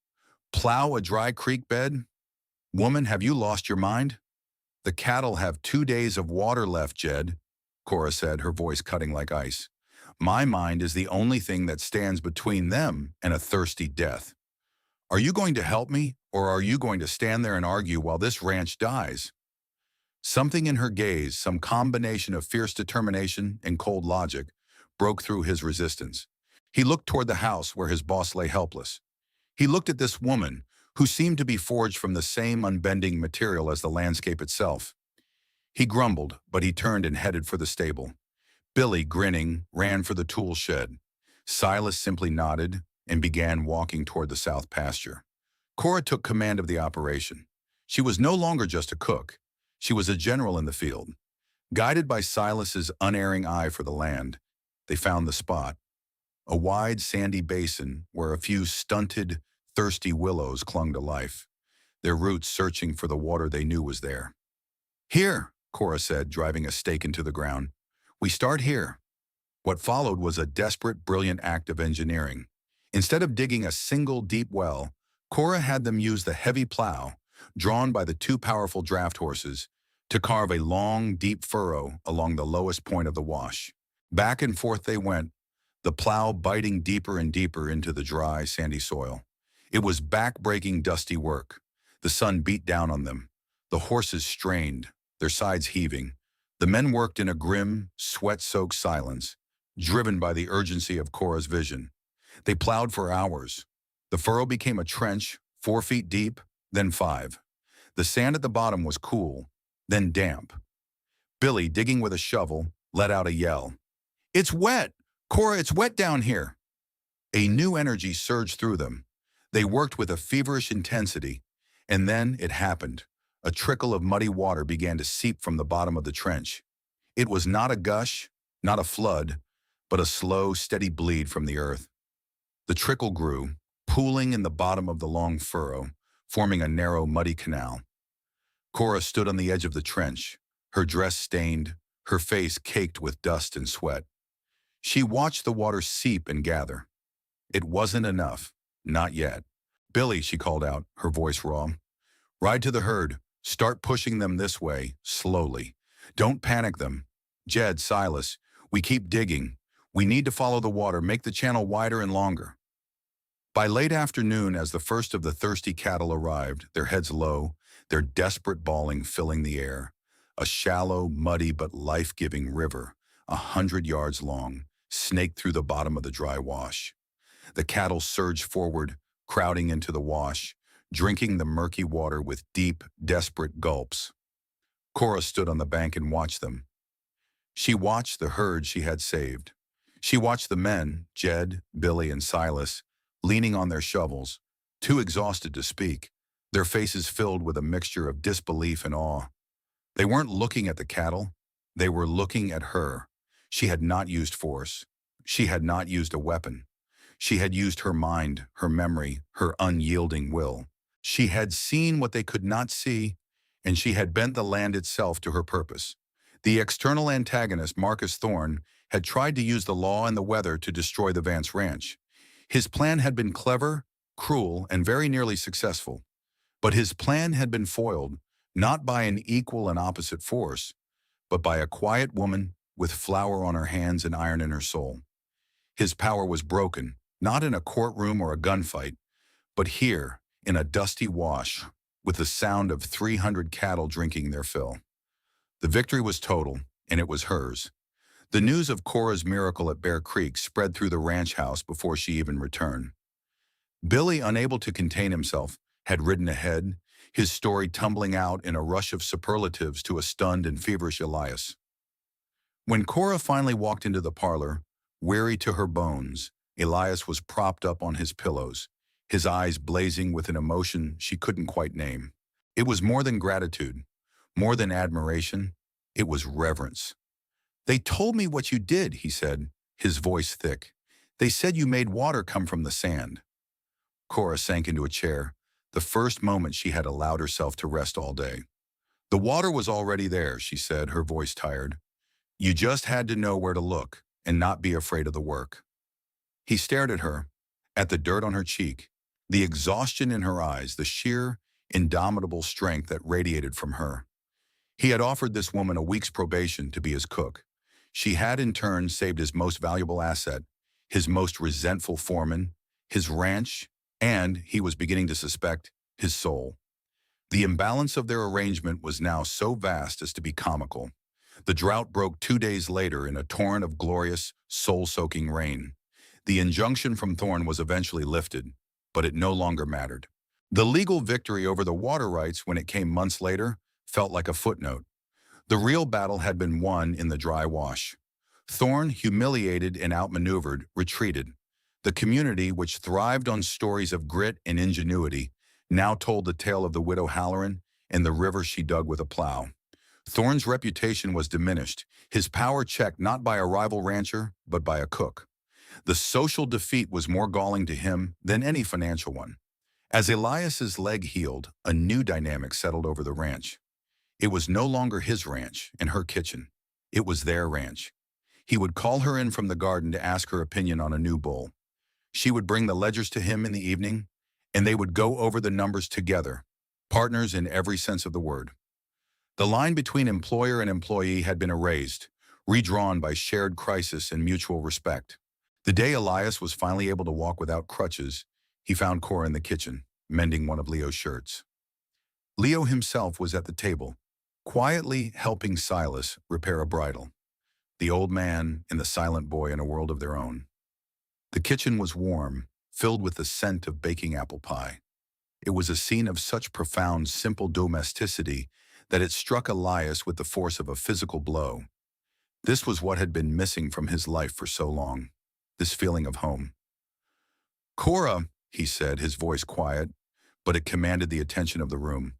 Plow a dry creek bed? Woman, have you lost your mind? The cattle have 2 days of water left, Jed, Cora said, her voice cutting like ice. My mind is the only thing that stands between them and a thirsty death. Are you going to help me, or are you going to stand there and argue while this ranch dies? Something in her gaze, some combination of fierce determination and cold logic, broke through his resistance. He looked toward the house where his boss lay helpless. He looked at this woman, who seemed to be forged from the same unbending material as the landscape itself. He grumbled, but he turned and headed for the stable. Billy, grinning, ran for the tool shed. Silas simply nodded and began walking toward the south pasture. Cora took command of the operation. She was no longer just a cook. She was a general in the field. Guided by Silas's unerring eye for the land, they found the spot. A wide, sandy basin where a few stunted, thirsty willows clung to life, their roots searching for the water they knew was there. Here, Cora said, driving a stake into the ground. We start here. What followed was a desperate, brilliant act of engineering. Instead of digging a single deep well, Cora had them use the heavy plow, drawn by the 2 powerful draft horses, to carve a long, deep furrow along the lowest point of the wash. Back and forth they went, the plow biting deeper and deeper into the dry, sandy soil. It was back-breaking, dusty work. The sun beat down on them. The horses strained, their sides heaving. The men worked in a grim, sweat-soaked silence, driven by the urgency of Cora's vision. They plowed for hours. The furrow became a trench, 4 feet deep, then 5. The sand at the bottom was cool, then damp. Billy, digging with a shovel, let out a yell. It's wet! Cora, it's wet down here! A new energy surged through them. They worked with a feverish intensity, and then it happened. A trickle of muddy water began to seep from the bottom of the trench. It was not a gush, not a flood, but a slow, steady bleed from the earth. The trickle grew, pooling in the bottom of the long furrow, forming a narrow, muddy canal. Cora stood on the edge of the trench, her dress stained, her face caked with dust and sweat. She watched the water seep and gather. It wasn't enough, not yet. Billy, she called out, her voice raw. Ride to the herd. Start pushing them this way, slowly. Don't panic them. Jed, Silas, we keep digging. We need to follow the water, make the channel wider and longer. By late afternoon, as the first of the thirsty cattle arrived, their heads low, their desperate bawling filling the air, a shallow, muddy but life-giving river, 100 yards long, snaked through the bottom of the dry wash. The cattle surged forward, crowding into the wash, drinking the murky water with deep, desperate gulps. Cora stood on the bank and watched them. She watched the herd she had saved. She watched the men, Jed, Billy, and Silas, leaning on their shovels, too exhausted to speak, their faces filled with a mixture of disbelief and awe. They weren't looking at the cattle. They were looking at her. She had not used force. She had not used a weapon. She had used her mind, her memory, her unyielding will. She had seen what they could not see, and she had bent the land itself to her purpose. The external antagonist, Marcus Thorne, had tried to use the law and the weather to destroy the Vance Ranch. His plan had been clever, cruel, and very nearly successful. But his plan had been foiled, not by an equal and opposite force, but by a quiet woman with flour on her hands and iron in her soul. His power was broken, not in a courtroom or a gunfight, but here, in a dusty wash, with the sound of 300 cattle drinking their fill. The victory was total, and it was hers. The news of Cora's miracle at Bear Creek spread through the ranch house before she even returned. Billy, unable to contain himself, had ridden ahead, his story tumbling out in a rush of superlatives to a stunned and feverish Elias. When Cora finally walked into the parlor, weary to her bones, Elias was propped up on his pillows, his eyes blazing with an emotion she couldn't quite name. It was more than gratitude, more than admiration, it was reverence. "They told me what you did," he said, his voice thick. "They said you made water come from the sand." Cora sank into a chair, the first moment she had allowed herself to rest all day. "The water was already there," she said, her voice tired. "You just had to know where to look and not be afraid of the work." He stared at her, at the dirt on her cheek, the exhaustion in her eyes, the sheer, indomitable strength that radiated from her. He had offered this woman a week's probation to be his cook. She had in turn saved his most valuable asset, his most resentful foreman, his ranch, and, he was beginning to suspect, his soul. The imbalance of their arrangement was now so vast as to be comical. The drought broke 2 days later in a torrent of glorious, soul-soaking rain. The injunction from Thorne was eventually lifted, but it no longer mattered. The legal victory over the water rights, when it came months later, felt like a footnote. The real battle had been won in the dry wash. Thorne, humiliated and outmaneuvered, retreated. The community, which thrived on stories of grit and ingenuity, now told the tale of the widow Halloran and the river she dug with a plow. Thorne's reputation was diminished, his power checked not by a rival rancher, but by a cook. The social defeat was more galling to him than any financial one. As Elias's leg healed, a new dynamic settled over the ranch. It was no longer his ranch and her kitchen. It was their ranch. He would call her in from the garden to ask her opinion on a new bull. She would bring the ledgers to him in the evening, and they would go over the numbers together, partners in every sense of the word. The line between employer and employee had been erased, redrawn by shared crisis and mutual respect. The day Elias was finally able to walk without crutches, he found Cora in the kitchen, mending one of Leo's shirts. Leo himself was at the table, quietly helping Silas repair a bridle. The old man and the silent boy in a world of their own. The kitchen was warm, filled with the scent of baking apple pie. It was a scene of such profound, simple domesticity that it struck Elias with the force of a physical blow. This was what had been missing from his life for so long, this feeling of home. "Cora," he said, his voice quiet, but it commanded the attention of the room.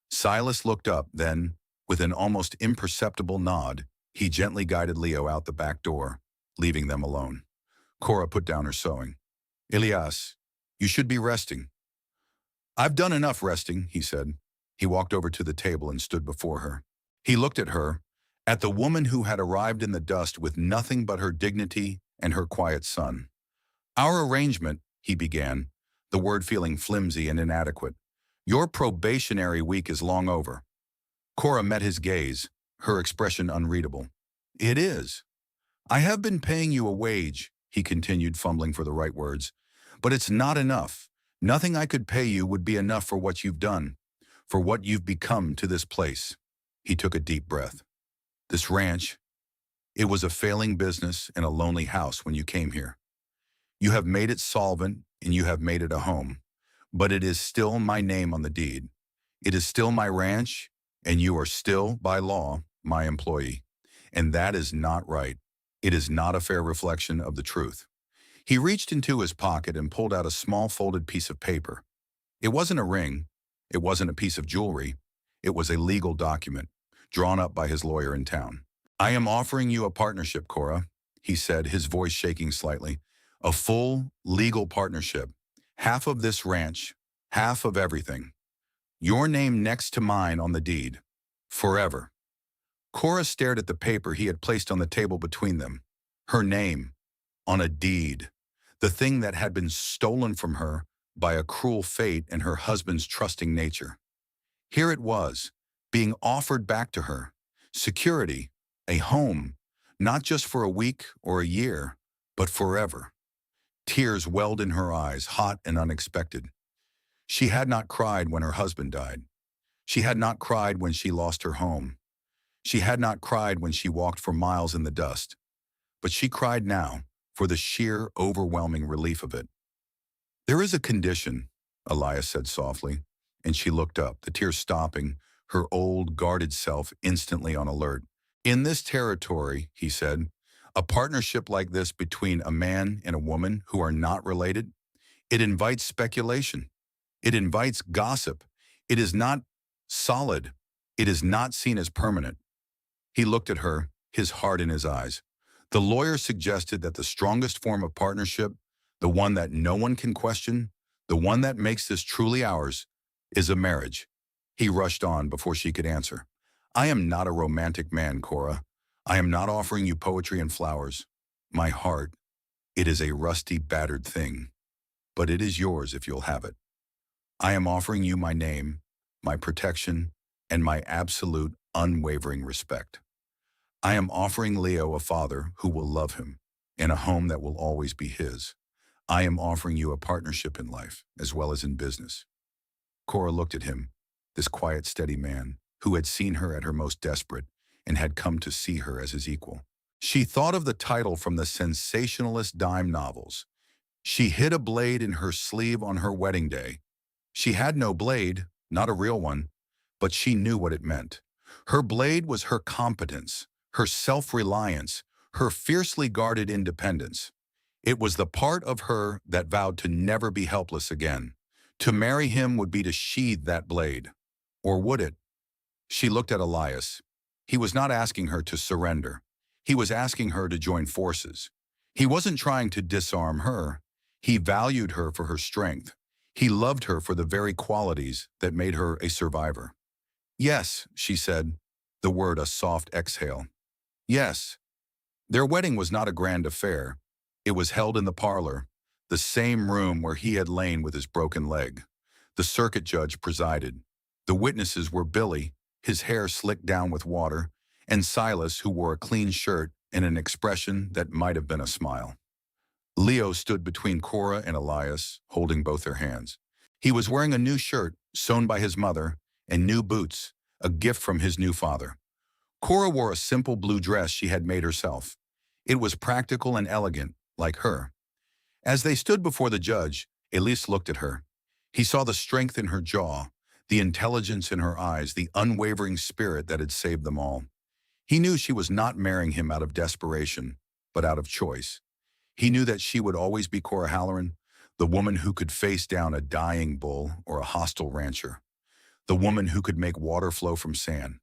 Silas looked up, then, with an almost imperceptible nod, he gently guided Leo out the back door, leaving them alone. Cora put down her sewing. "Elias, you should be resting." "I've done enough resting," he said. He walked over to the table and stood before her. He looked at her, at the woman who had arrived in the dust with nothing but her dignity and her quiet son. "Our arrangement," he began, the word feeling flimsy and inadequate. "Your probationary week is long over." Cora met his gaze, her expression unreadable. "It is. I have been paying you a wage," he continued, fumbling for the right words, "but it's not enough. Nothing I could pay you would be enough for what you've done, for what you've become to this place." He took a deep breath. "This ranch, it was a failing business and a lonely house when you came here. You have made it solvent and you have made it a home. But it is still my name on the deed. It is still my ranch, and you are still, by law, my employee. And that is not right. It is not a fair reflection of the truth. He reached into his pocket and pulled out a small folded piece of paper. It wasn't a ring. It wasn't a piece of jewelry. It was a legal document, drawn up by his lawyer in town. I am offering you a partnership, Cora, he said, his voice shaking slightly. A full, legal partnership. Half of this ranch, half of everything. Your name next to mine on the deed. Forever. Cora stared at the paper he had placed on the table between them. Her name, on a deed. The thing that had been stolen from her by a cruel fate and her husband's trusting nature. Here it was, being offered back to her. Security, a home, not just for a week or a year, but forever. Tears welled in her eyes, hot and unexpected. She had not cried when her husband died. She had not cried when she lost her home. She had not cried when she walked for miles in the dust. But she cried now for the sheer, overwhelming relief of it. There is a condition, Elias said softly, and she looked up, the tears stopping, her old, guarded self instantly on alert. In this territory, he said, a partnership like this between a man and a woman who are not related, it invites speculation. It invites gossip. It is not solid. It is not seen as permanent. He looked at her, his heart in his eyes. The lawyer suggested that the strongest form of partnership, the one that no one can question, the one that makes this truly ours, is a marriage. He rushed on before she could answer. I am not a romantic man, Cora. I am not offering you poetry and flowers. My heart, it is a rusty, battered thing, but it is yours if you'll have it. I am offering you my name, my protection, and my absolute, unwavering respect. I am offering Leo a father who will love him, and a home that will always be his. I am offering you a partnership in life, as well as in business. Cora looked at him, this quiet, steady man, who had seen her at her most desperate, and had come to see her as his equal. She thought of the title from the sensationalist dime novels. She hid a blade in her sleeve on her wedding day. She had no blade, not a real one, but she knew what it meant. Her blade was her competence, her self-reliance, her fiercely guarded independence. It was the part of her that vowed to never be helpless again. To marry him would be to sheathe that blade. Or would it? She looked at Elias. He was not asking her to surrender. He was asking her to join forces. He wasn't trying to disarm her. He valued her for her strength. He loved her for the very qualities that made her a survivor. Yes, she said, the word a soft exhale. Yes. Their wedding was not a grand affair. It was held in the parlor, the same room where he had lain with his broken leg. The circuit judge presided. The witnesses were Billy, his hair slicked down with water, and Silas, who wore a clean shirt and an expression that might have been a smile. Leo stood between Cora and Elias, holding both their hands. He was wearing a new shirt, sewn by his mother, and new boots, a gift from his new father. Cora wore a simple blue dress she had made herself. It was practical and elegant, like her. As they stood before the judge, Elias looked at her. He saw the strength in her jaw, the intelligence in her eyes, the unwavering spirit that had saved them all. He knew she was not marrying him out of desperation, but out of choice. He knew that she would always be Cora Halloran, the woman who could face down a dying bull or a hostile rancher, the woman who could make water flow from sand.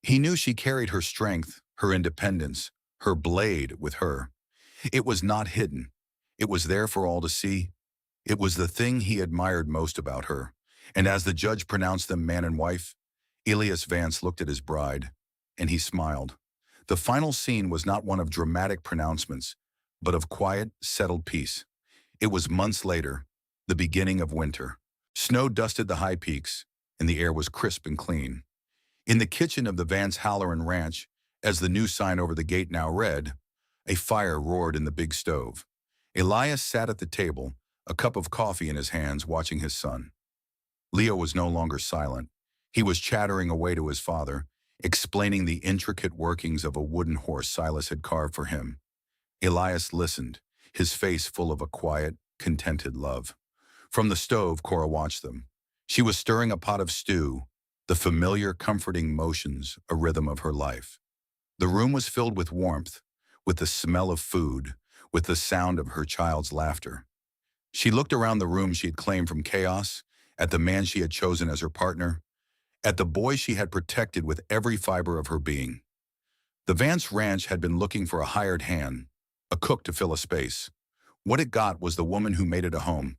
He knew she carried her strength, her independence, her blade with her. It was not hidden. It was there for all to see. It was the thing he admired most about her. And as the judge pronounced them man and wife, Elias Vance looked at his bride, and he smiled. The final scene was not one of dramatic pronouncements, but of quiet, settled peace. It was months later, the beginning of winter. Snow dusted the high peaks, and the air was crisp and clean. In the kitchen of the Vance Halloran Ranch, as the new sign over the gate now read, a fire roared in the big stove. Elias sat at the table, a cup of coffee in his hands, watching his son. Leo was no longer silent. He was chattering away to his father, explaining the intricate workings of a wooden horse Silas had carved for him. Elias listened, his face full of a quiet, contented love. From the stove, Cora watched them. She was stirring a pot of stew, the familiar, comforting motions, a rhythm of her life. The room was filled with warmth, with the smell of food, with the sound of her child's laughter. She looked around the room she had claimed from chaos, at the man she had chosen as her partner, at the boy she had protected with every fiber of her being. The Vance Ranch had been looking for a hired hand, a cook to fill a space. What it got was the woman who made it a home,